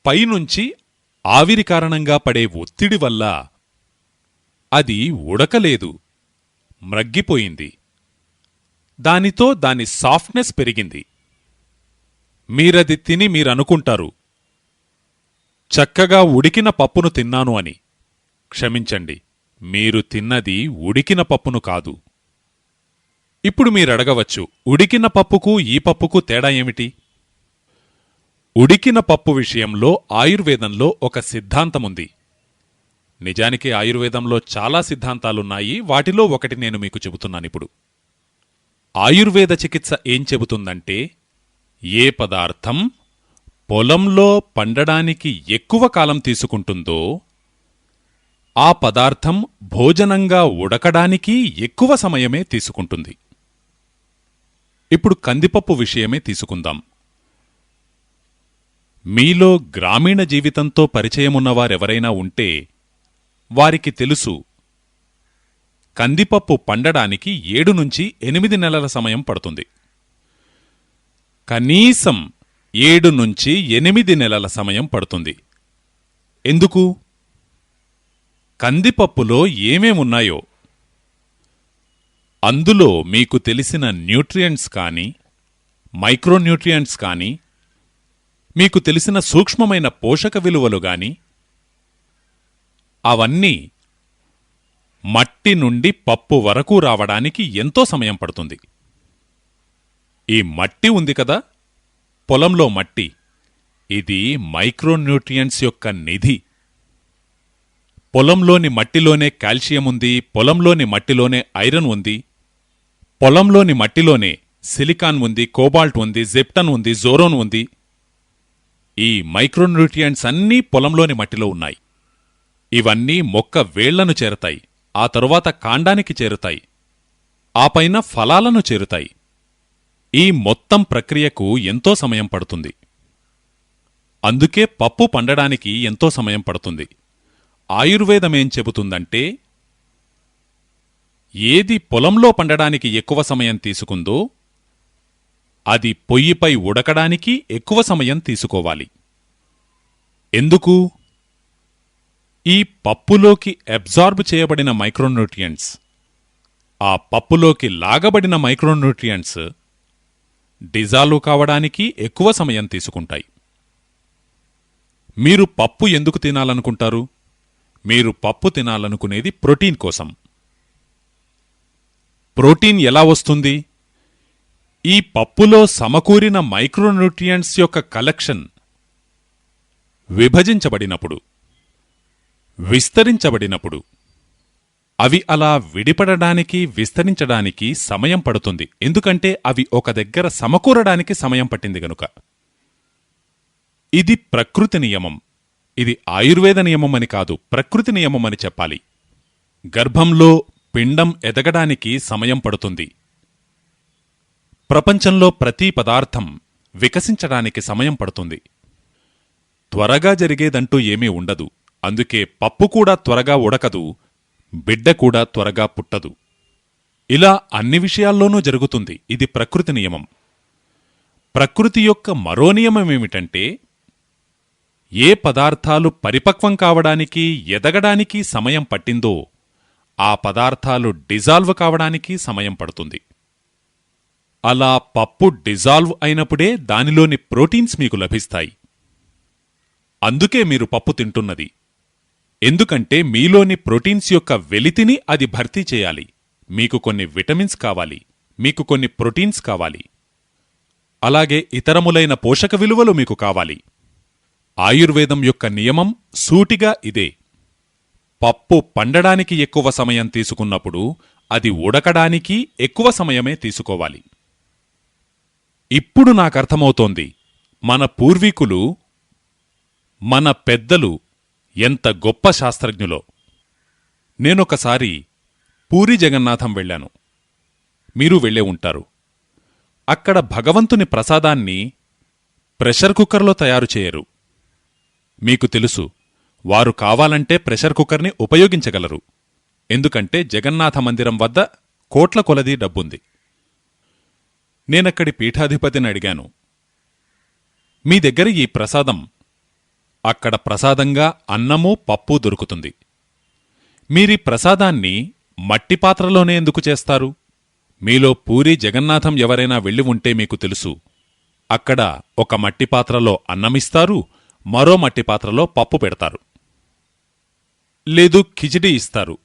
పైనుంచి ఆవిరి కారణంగా పడే ఒత్తిడి వల్ల అది ఉడకలేదు, మ్రగ్గిపోయింది. దానితో దాని సాఫ్ట్నెస్ పెరిగింది. మీరది తిని మీరనుకుంటారు, చక్కగా ఉడికిన పప్పును తిన్నాను అని. క్షమించండి, మీరు తిన్నది ఉడికిన పప్పును కాదు. ఇప్పుడు మీరడగవచ్చు, ఉడికిన పప్పుకు ఈ పప్పుకు తేడా ఏమిటి? ఉడికిన పప్పు విషయంలో ఆయుర్వేదంలో ఒక సిద్ధాంతముంది. నిజానికి ఆయుర్వేదంలో చాలా సిద్ధాంతాలున్నాయి. వాటిలో ఒకటి నేను మీకు చెబుతున్నానిప్పుడు. ఆయుర్వేద చికిత్స ఏం చెబుతుందంటే, ఏ పదార్థం పొలంలో పండడానికి ఎక్కువ కాలం తీసుకుంటుందో ఆ పదార్థం భోజనంగా ఉడకడానికి ఎక్కువ సమయమే తీసుకుంటుంది. ఇప్పుడు కందిపప్పు విషయమే తీసుకుందాం. మీలో గ్రామీణ జీవితంతో పరిచయమున్నవారెవరైనా ఉంటే వారికి తెలుసు, కందిపప్పు పండడానికి 7 నుంచి 8 నెలల సమయం పడుతుంది. కనీసం 7 నుంచి 8 నెలల సమయం పడుతుంది. ఎందుకు? కందిపప్పులో ఏమేమున్నాయో, అందులో మీకు తెలిసిన న్యూట్రియంట్స్ కానీ, మైక్రోన్యూట్రియంట్స్ కానీ, మీకు తెలిసిన సూక్ష్మమైన పోషక విలువలు గాని, అవన్నీ మట్టి నుండి పప్పు వరకు రావడానికి ఎంతో సమయం పడుతుంది. ఈ మట్టి ఉంది కదా, పొలంలో మట్టి, ఇది మైక్రోన్యూట్రియంట్స్ యొక్క నిధి. పొలంలోని మట్టిలోనే కాల్షియం ఉంది, పొలంలోని మట్టిలోనే ఐరన్ ఉంది, పొలంలోని మట్టిలోనే సిలికాన్ ఉంది, కోబాల్ట్ ఉంది, జెప్టన్ ఉంది, జోరోన్ ఉంది. ఈ మైక్రోన్యూట్రియంట్స్ అన్నీ పొలంలోని మట్టిలో ఉన్నాయి. ఇవన్నీ మొక్క వేళ్లను చేరతాయి, ఆ తరువాత కాండానికి చేరుతాయి, ఆపైన ఫలాలను చేరుతాయి. ఈ మొత్తం ప్రక్రియకు ఎంతో సమయం పడుతుంది. అందుకే పప్పు పండడానికి ఎంతో సమయం పడుతుంది. ఆయుర్వేదమేం చెబుతుందంటే, ఏది పొలంలో పండడానికి ఎక్కువ సమయం తీసుకుందో అది పొయ్యిపై ఉడకడానికి ఎక్కువ సమయం తీసుకోవాలి. ఎందుకు? ఈ పప్పులోకి అబ్జార్బ్ చేయబడిన మైక్రోన్యూట్రియంట్స్, ఆ పప్పులోకి లాగబడిన మైక్రోన్యూట్రియంట్స్ డిజాల్వ్ కావడానికి ఎక్కువ సమయం తీసుకుంటాయి. మీరు పప్పు ఎందుకు తినాలనుకుంటారు? మీరు పప్పు తినాలనుకునేది ప్రోటీన్ కోసం. ప్రోటీన్ ఎలా వస్తుంది? ఈ పప్పులో సమకూరిన మైక్రోన్యూట్రియంట్స్ యొక్క కలెక్షన్ విభజించబడినప్పుడు, విస్తరించబడినప్పుడు, అవి అలా విడిపడడానికి, విస్తరించడానికి సమయం పడుతుంది. ఎందుకంటే అవి ఒక దగ్గర సమకూరడానికి సమయం పట్టింది గనుక. ఇది ప్రకృతి నియమం. ఇది ఆయుర్వేద నియమమని కాదు, ప్రకృతి నియమమని చెప్పాలి. గర్భంలో పిండం ఎదగడానికి సమయం పడుతుంది. ప్రపంచంలో ప్రతి పదార్థం వికసించడానికి సమయం పడుతుంది. త్వరగా జరిగేదంటూ ఏమీ ఉండదు. అందుకే పప్పు కూడా త్వరగా ఉడకదు, బిడ్డ కూడా త్వరగా పుట్టదు. ఇలా అన్ని విషయాల్లోనూ జరుగుతుంది. ఇది ప్రకృతి నియమం. ప్రకృతి యొక్క మరో నియమమేమిటంటే, ఏ పదార్థాలు పరిపక్వం కావడానికి, ఎదగడానికి సమయం పట్టిందో ఆ పదార్థాలు డిజాల్వ్ కావడానికి సమయం పడుతుంది. అలా పప్పు డిజాల్వ్ అయినప్పుడే దానిలోని ప్రోటీన్స్ మీకు లభిస్తాయి. అందుకే మీరు పప్పు తింటున్నది. ఎందుకంటే మీలోని ప్రోటీన్స్ యొక్క వెలితిని అది భర్తీ చేయాలి. మీకు కొన్ని విటమిన్స్ కావాలి, మీకు కొన్ని ప్రోటీన్స్ కావాలి, అలాగే ఇతరములైన పోషక విలువలు మీకు కావాలి. ఆయుర్వేదం యొక్క నియమం సూటిగా ఇదే. పప్పు పండడానికి ఎక్కువ సమయం తీసుకున్నప్పుడు అది ఉడకడానికి ఎక్కువ సమయమే తీసుకోవాలి. ఇప్పుడు నాకర్థమవుతోంది, మన పూర్వీకులు, మన పెద్దలు ఎంత గొప్ప శాస్త్రజ్ఞులో. నేనొకసారి పూరీ జగన్నాథం వెళ్ళాను. మీరు వెళ్ళే ఉంటారు. అక్కడ భగవంతుని ప్రసాదాన్ని ప్రెషర్ కుక్కర్లో తయారు చేయరు. మీకు తెలుసు, వారు కావాలంటే ప్రెషర్ కుక్కర్ని ఉపయోగించగలరు. ఎందుకంటే జగన్నాథ మందిరం వద్ద కోట్ల కొలది డబ్బుంది. నేనక్కడి పీఠాధిపతిని అడిగాను, మీ దగ్గర ఈ ప్రసాదం, అక్కడ ప్రసాదంగా అన్నమూ పప్పు దొరుకుతుంది, మీరీ ప్రసాదాన్ని మట్టి పాత్రలోనే ఎందుకు చేస్తారు? మీలో పూరీ జగన్నాథం ఎవరైనా వెళ్ళి ఉంటే మీకు తెలుసు, అక్కడ ఒక మట్టి పాత్రలో అన్నమిస్తారు, మరో మట్టి పాత్రలో పప్పు పెడతారు, లేదు కిచిడి ఇస్తారు.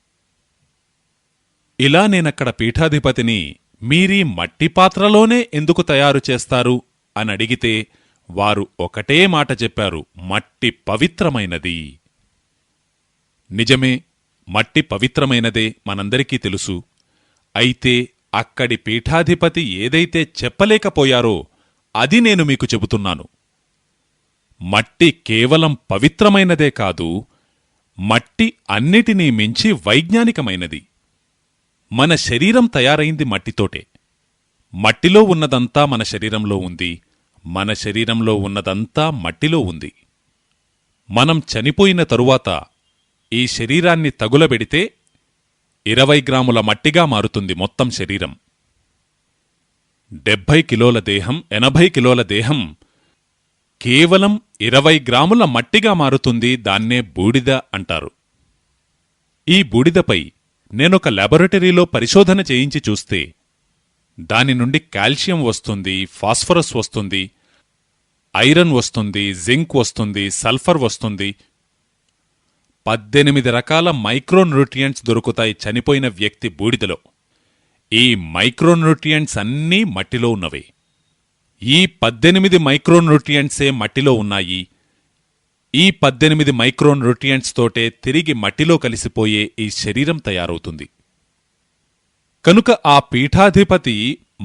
ఇలా నేనక్కడ పీఠాధిపతిని, మీరీ మట్టి పాత్రలోనే ఎందుకు తయారు చేస్తారు అని అడిగితే వారు ఒకటే మాట చెప్పారు, మట్టి పవిత్రమైనది. నిజమే, మట్టి పవిత్రమైనదే, మనందరికీ తెలుసు. అయితే అక్కడి పీఠాధిపతి ఏదైతే చెప్పలేకపోయారో అది నేను మీకు చెబుతున్నాను. మట్టి కేవలం పవిత్రమైనదే కాదు, మట్టి అన్నిటినీ మించి వైజ్ఞానికమైనది. మన శరీరం తయారైంది మట్టితోటే. మట్టిలో ఉన్నదంతా మన శరీరంలో ఉంది, మన శరీరంలో ఉన్నదంతా మట్టిలో ఉంది. మనం చనిపోయిన తరువాత ఈ శరీరాన్ని తగులబెడితే 20 గ్రాముల మట్టిగా మారుతుంది మొత్తం శరీరం. 70 కిలోల దేహం, 80 కిలోల దేహం కేవలం 20 గ్రాముల మట్టిగా మారుతుంది. దాన్నే బూడిద అంటారు. ఈ బూడిదపై నేనొక లాబొరేటరీలో పరిశోధన చేయించి చూస్తే దాని నుండి కాల్షియం వస్తుంది, ఫాస్ఫరస్ వస్తుంది, ఐరన్ వస్తుంది, జింక్ వస్తుంది, సల్ఫర్ వస్తుంది, 18 రకాల మైక్రోన్యూట్రియంట్స్ దొరుకుతాయి చనిపోయిన వ్యక్తి బూడిదలో. ఈ మైక్రోన్యూట్రియంట్స్ అన్నీ మట్టిలో ఉన్నవే. ఈ 18 మైక్రోన్యూట్రియంట్సే మట్టిలో ఉన్నాయి. ఈ 18 మైక్రోన్యూట్రియంట్స్ తోటే తిరిగి మట్టిలో కలిసిపోయే ఈ శరీరం తయారవుతుంది. కనుక ఆ పీఠాధిపతి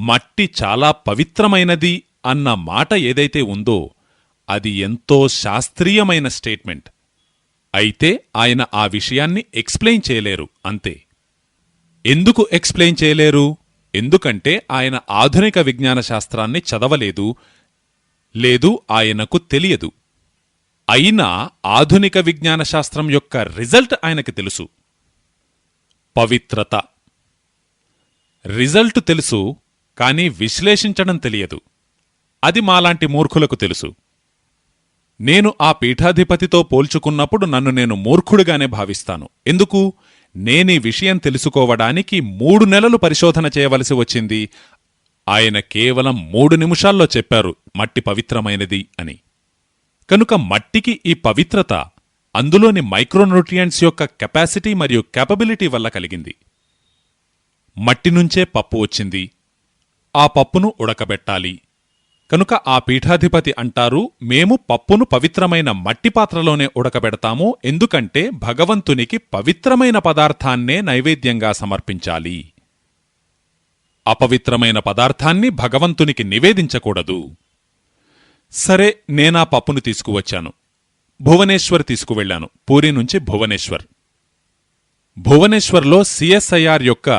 మట్టి చాలా పవిత్రమైనది అన్న మాట ఏదైతే ఉందో అది ఎంతో శాస్త్రీయమైన స్టేట్మెంట్. అయితే ఆయన ఆ విషయాన్ని ఎక్స్ప్లెయిన్ చేయలేరు అంతే. ఎందుకు ఎక్స్ప్లెయిన్ చేయలేరు? ఎందుకంటే ఆయన ఆధునిక విజ్ఞాన శాస్త్రాన్ని చదవలేదు, లేదు ఆయనకు తెలియదు. అయినా ఆధునిక విజ్ఞాన శాస్త్రం యొక్క రిజల్ట్ ఆయనకి తెలుసు. పవిత్రత రిజల్ట్ తెలుసు, కానీ విశ్లేషించడం తెలియదు. అది మాలాంటి మూర్ఖులకు తెలుసు. నేను ఆ పీఠాధిపతితో పోల్చుకున్నప్పుడు నన్ను నేను మూర్ఖుడిగానే భావిస్తాను. ఎందుకు? నేనీ విషయం తెలుసుకోవడానికి 3 నెలలు పరిశోధన చేయవలసి వచ్చింది. ఆయన కేవలం 3 నిమిషాల్లో చెప్పారు మట్టి పవిత్రమైనది అని. కనుక మట్టికి ఈ పవిత్రత అందులోని మైక్రోన్యూట్రియంట్స్ యొక్క కెపాసిటీ మరియు కేపబిలిటీ వల్ల కలిగింది. మట్టి నుంచే పప్పు వచ్చింది. ఆ పప్పును ఉడకబెట్టాలి. కనుక ఆ పీఠాధిపతి అంటారు, మేము పప్పును పవిత్రమైన మట్టి పాత్రలోనే ఉడకబెడతాము, ఎందుకంటే భగవంతునికి పవిత్రమైన పదార్థాన్నే నైవేద్యంగా సమర్పించాలి. అపవిత్రమైన పదార్థాన్ని భగవంతునికి నివేదించకూడదు. సరే, నేనా పప్పును తీసుకువచ్చాను. భువనేశ్వర్ తీసుకువెళ్లాను. పూరీ నుంచి భువనేశ్వర్. భువనేశ్వర్లో సిఎస్ఐఆర్ యొక్క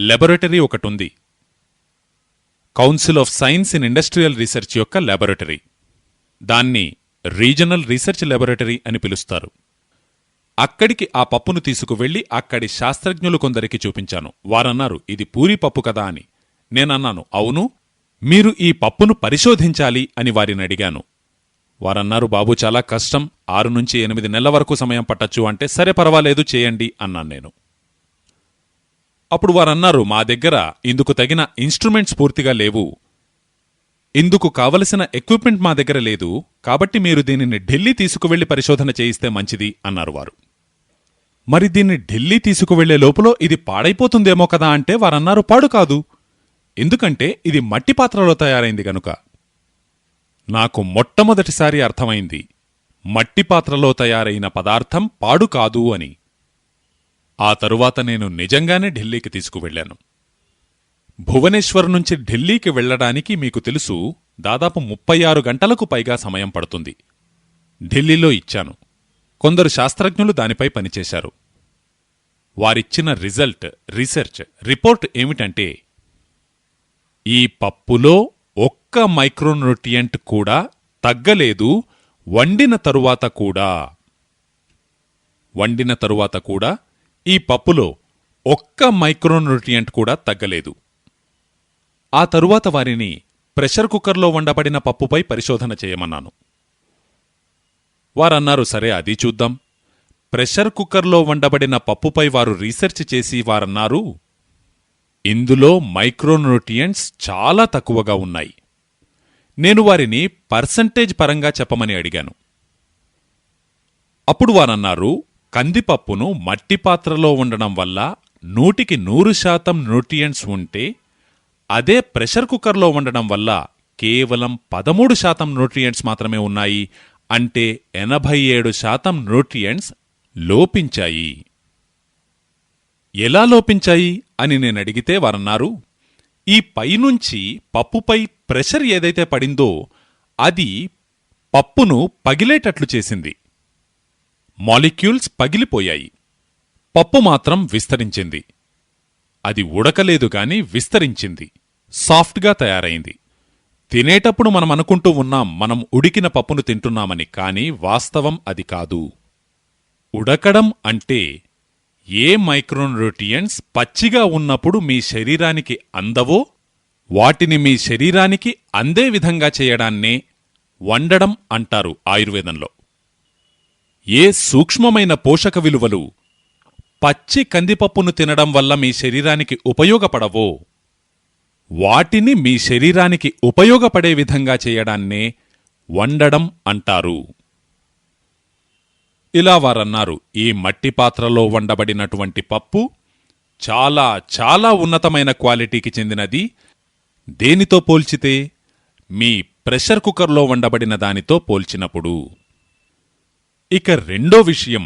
లెబొరేటరీ ఒకటుంది. Council of science in industrial research యొక్క లాబొరేటరీ. దాన్ని రీజనల్ రీసెర్చ్ లాబొరేటరీ అని పిలుస్తారు. అక్కడికి ఆ పప్పును తీసుకువెళ్లి అక్కడి శాస్త్రజ్ఞులు కొందరికి చూపించాను. వారన్నారు, ఇది పూరీ పప్పు కదా అని. నేనన్నాను, అవును, మీరు ఈ పప్పును పరిశోధించాలి అని వారిని అడిగాను. వారన్నారు, బాబు చాలా కష్టం, 6 నుంచి 8 నెలల వరకు సమయం పట్టచ్చు అంటే, సరే పర్వాలేదు చేయండి అన్నాను నేను. అప్పుడు వారన్నారు, మా దగ్గర ఇందుకు తగిన ఇన్స్ట్రుమెంట్స్ పూర్తిగా లేవు, ఇందుకు కావలసిన ఎక్విప్మెంట్ మా దగ్గర లేదు, కాబట్టి మీరు దీనిని ఢిల్లీ తీసుకువెళ్లి పరిశోధన చేయిస్తే మంచిది అన్నారు వారు. మరి దీన్ని ఢిల్లీ తీసుకువెళ్లే లోపల ఇది పాడైపోతుందేమో కదా అంటే వారన్నారు, పాడు కాదు, ఎందుకంటే ఇది మట్టి పాత్రలో తయారైంది గనుక. నాకు మొట్టమొదటిసారి అర్థమైంది మట్టి పాత్రలో తయారైన పదార్థం పాడు కాదు అని. ఆ తరువాత నేను నిజంగానే ఢిల్లీకి తీసుకువెళ్లాను. భువనేశ్వర్ నుంచి ఢిల్లీకి వెళ్లడానికి మీకు తెలుసు దాదాపు 36 గంటలకు పైగా సమయం పడుతుంది. ఢిల్లీలో ఇచ్చాను. కొందరు శాస్త్రజ్ఞులు దానిపై పనిచేశారు. వారిచ్చిన రీసెర్చ్ రిపోర్ట్ ఏమిటంటే, ఈ పప్పులో ఒక్క మైక్రోన్యూట్రియంట్ కూడా తగ్గలేదు, వండిన తరువాత కూడా ఈ పప్పులో ఒక్క మైక్రోన్యూట్రియంట్ కూడా తగ్గలేదు. ఆ తరువాత వారిని ప్రెషర్ కుక్కర్లో వండబడిన పప్పుపై పరిశోధన చేయమన్నాను. వారన్నారు, సరే అది చూద్దాం. ప్రెషర్ కుక్కర్లో వండబడిన పప్పుపై వారు రీసెర్చ్ చేసి వారన్నారు, ఇందులో మైక్రోన్యూట్రియంట్స్ చాలా తక్కువగా ఉన్నాయి. నేను వారిని పర్సంటేజ్ పరంగా చెప్పమని అడిగాను. అప్పుడు వారన్నారు, కందిపప్పును మట్టి పాత్రలో ఉండడం వల్ల 100% న్యూట్రియంట్స్ ఉంటే, అదే ప్రెషర్ కుక్కర్లో వండడం వల్ల కేవలం 13% న్యూట్రియంట్స్ మాత్రమే ఉన్నాయి, అంటే 87% న్యూట్రియంట్స్ లోపించాయి. ఎలా లోపించాయి అని నేనడిగితే వారన్నారు, ఈ పైనుంచి పప్పుపై ప్రెషర్ ఏదైతే పడిందో అది పప్పును పగిలేటట్లు చేసింది. మాలిక్యూల్స్ పగిలిపోయాయి, పప్పు మాత్రం విస్తరించింది. అది ఉడకలేదు గాని విస్తరించింది, సాఫ్ట్గా తయారైంది. తినేటప్పుడు మనం అనుకుంటూ ఉన్నాం మనం ఉడికిన పప్పును తింటున్నామని, కాని వాస్తవం అది కాదు. ఉడకడం అంటే ఏ మైక్రోన్యూట్రియంట్స్ పచ్చిగా ఉన్నప్పుడు మీ శరీరానికి అందవో వాటిని మీ శరీరానికి అందే విధంగా చేయడాన్నే వండడం అంటారు ఆయుర్వేదంలో. ఏ సూక్ష్మమైన పోషక విలువలు పచ్చి కందిపప్పును తినడం వల్ల మీ శరీరానికి ఉపయోగపడవో వాటిని మీ శరీరానికి ఉపయోగపడే విధంగా చేయడాన్నే వండడం అంటారు. ఇలా వారన్నారు, ఈ మట్టి పాత్రలో వండబడినటువంటి పప్పు చాలా చాలా ఉన్నతమైన క్వాలిటీకి చెందినది. దేనితో పోల్చితే మీ ప్రెషర్ కుక్కర్లో వండబడిన దానితో పోల్చినప్పుడు. ఇక రెండో విషయం,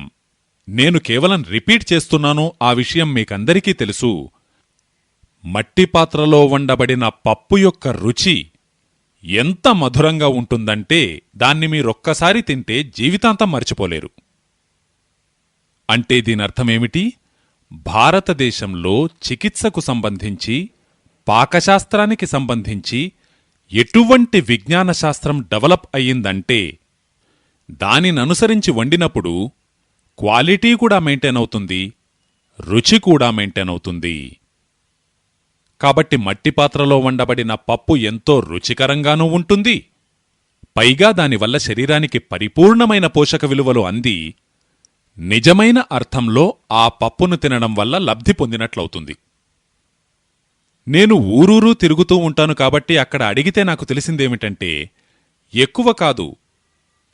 నేను కేవలం రిపీట్ చేస్తున్నాను, ఆ విషయం మీకందరికీ తెలుసు. మట్టి పాత్రలో వండబడిన పప్పు యొక్క రుచి ఎంత మధురంగా ఉంటుందంటే దాన్ని మీరొక్కసారి తింటే జీవితాంతం మర్చిపోలేరు. అంటే దీనర్థమేమిటి? భారతదేశంలో చికిత్సకు సంబంధించి, పాకశాస్త్రానికి సంబంధించి ఎటువంటి విజ్ఞానశాస్త్రం డెవలప్ అయ్యిందంటే దానిననుసరించి వండినప్పుడు క్వాలిటీ కూడా మెయింటైన్ అవుతుంది, రుచి కూడా మెయింటైన్ అవుతుంది. కాబట్టి మట్టి పాత్రలో వండబడిన పప్పు ఎంతో రుచికరంగానూ ఉంటుంది, పైగా దానివల్ల శరీరానికి పరిపూర్ణమైన పోషక విలువలు అంది నిజమైన అర్థంలో ఆ పప్పును తినడం వల్ల లబ్ధి పొందినట్లవుతుంది. నేను ఊరూరూ తిరుగుతూ ఉంటాను కాబట్టి అక్కడ అడిగితే నాకు తెలిసిందేమిటంటే, ఎక్కువ కాదు,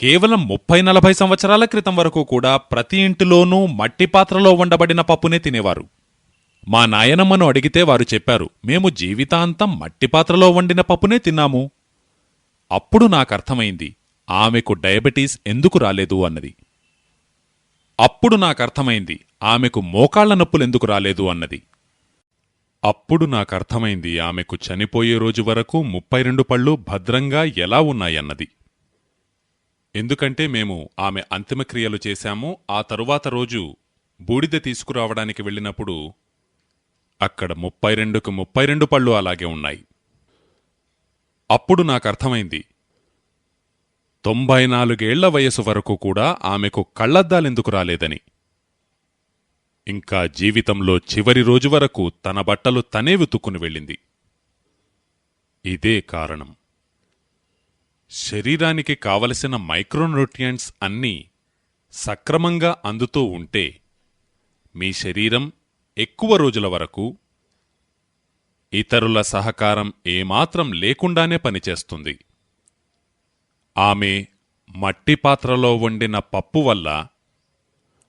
కేవలం 30-40 సంవత్సరాల క్రితం వరకు కూడా ప్రతి ఇంటిలోనూ మట్టి పాత్రలో వండబడిన పప్పునే తినేవారు. మా నాయనమ్మను అడిగితే వారు చెప్పారు, మేము జీవితాంతం మట్టి పాత్రలో వండిన పప్పునే తిన్నాము. అప్పుడు నాకర్థమైంది ఆమెకు డయాబెటీస్ ఎందుకు రాలేదు అన్నది. అప్పుడు నాకర్థమైంది ఆమెకు మోకాళ్ల నొప్పులెందుకు రాలేదు అన్నది. అప్పుడు నాకర్థమైంది ఆమెకు చనిపోయే రోజు వరకు 32 పళ్ళు భద్రంగా ఎలా ఉన్నాయన్నది. ఎందుకంటే మేము ఆమె అంతిమక్రియలు చేశాము. ఆ తరువాత రోజు బూడిద తీసుకురావడానికి వెళ్ళినప్పుడు అక్కడ 32కు 32 పళ్ళు అలాగే ఉన్నాయి. అప్పుడు నాకర్థమైంది 94 ఏళ్ల వయసు వరకు కూడా ఆమెకు కళ్లద్దాలెందుకు రాలేదని. ఇంకా జీవితంలో చివరి రోజు వరకు తన బట్టలు తనే ఉతుక్కుని వెళ్ళింది. ఇదే కారణం. శరీరానికి కావలసిన మైక్రోన్యూట్రియంట్స్ అన్నీ సక్రమంగా అందుతూ ఉంటే మీ శరీరం ఎక్కువ రోజుల వరకు ఇతరుల సహకారం ఏమాత్రం లేకుండానే పనిచేస్తుంది. ఆమె మట్టి పాత్రలో వండిన పప్పు వల్ల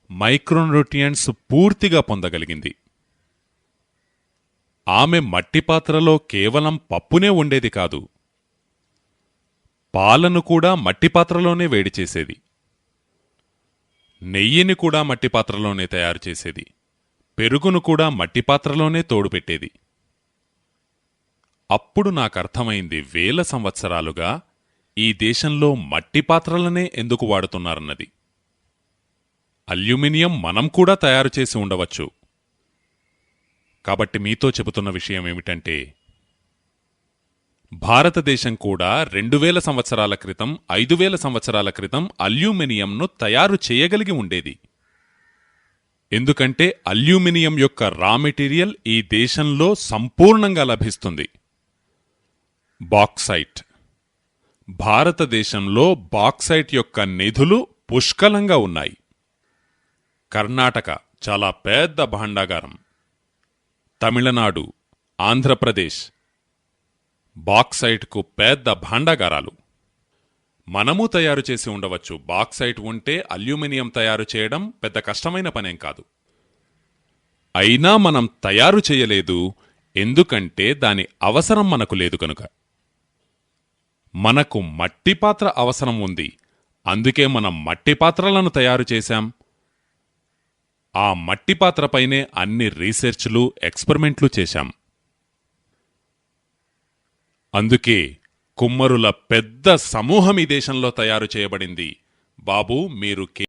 మైక్రోన్యూట్రియంట్స్ పూర్తిగా పొందగలిగింది. ఆమె మట్టి పాత్రలో కేవలం పప్పునే వండేది కాదు, పాలను కూడా మట్టి పాత్రలోనే వేడి చేసేది, నెయ్యిని కూడా మట్టి పాత్రలోనే తయారు చేసేది, పెరుగును కూడా మట్టి పాత్రలోనే తోడుపెట్టేది. అప్పుడు నాకర్థమైంది వేల సంవత్సరాలుగా ఈ దేశంలో మట్టి పాత్రలనే ఎందుకు వాడుతున్నారన్నది. అల్యూమినియం మనం కూడా తయారు చేసి ఉండవచ్చు. కాబట్టి మీతో చెబుతున్న విషయమేమిటంటే, భారతదేశం కూడా 2000 సంవత్సరాల క్రితం, 5000 సంవత్సరాల క్రితం అల్యూమినియంను తయారు చేయగలిగి ఉండేది. ఎందుకంటే అల్యూమినియం యొక్క రా మెటీరియల్ ఈ దేశంలో సంపూర్ణంగా లభిస్తుంది. బాక్సైట్. భారతదేశంలో బాక్సైట్ యొక్క నిధులు పుష్కలంగా ఉన్నాయి. కర్ణాటక చాలా పెద్ద భాండాగారం, తమిళనాడు, ఆంధ్రప్రదేశ్ బాక్సైట్కు పెద్ద భాండాగారాలు. మనమూ తయారు చేసి ఉండవచ్చు. బాక్సైట్ ఉంటే అల్యూమినియం తయారు చేయడం పెద్ద కష్టమైన పనేం కాదు. అయినా మనం తయారు చేయలేదు, ఎందుకంటే దాని అవసరం మనకు లేదు కనుక. మనకు మట్టి పాత్ర అవసరం ఉంది, అందుకే మనం మట్టి పాత్రలను తయారు చేశాం. ఆ మట్టి పాత్రపైనే అన్ని రీసెర్చ్లు, ఎక్స్పెరిమెంట్లు చేశాం. అందుకే కుమ్మరుల పెద్ద సమూహం ఈ దేశంలో తయారు చేయబడింది. బాబూ, మీరు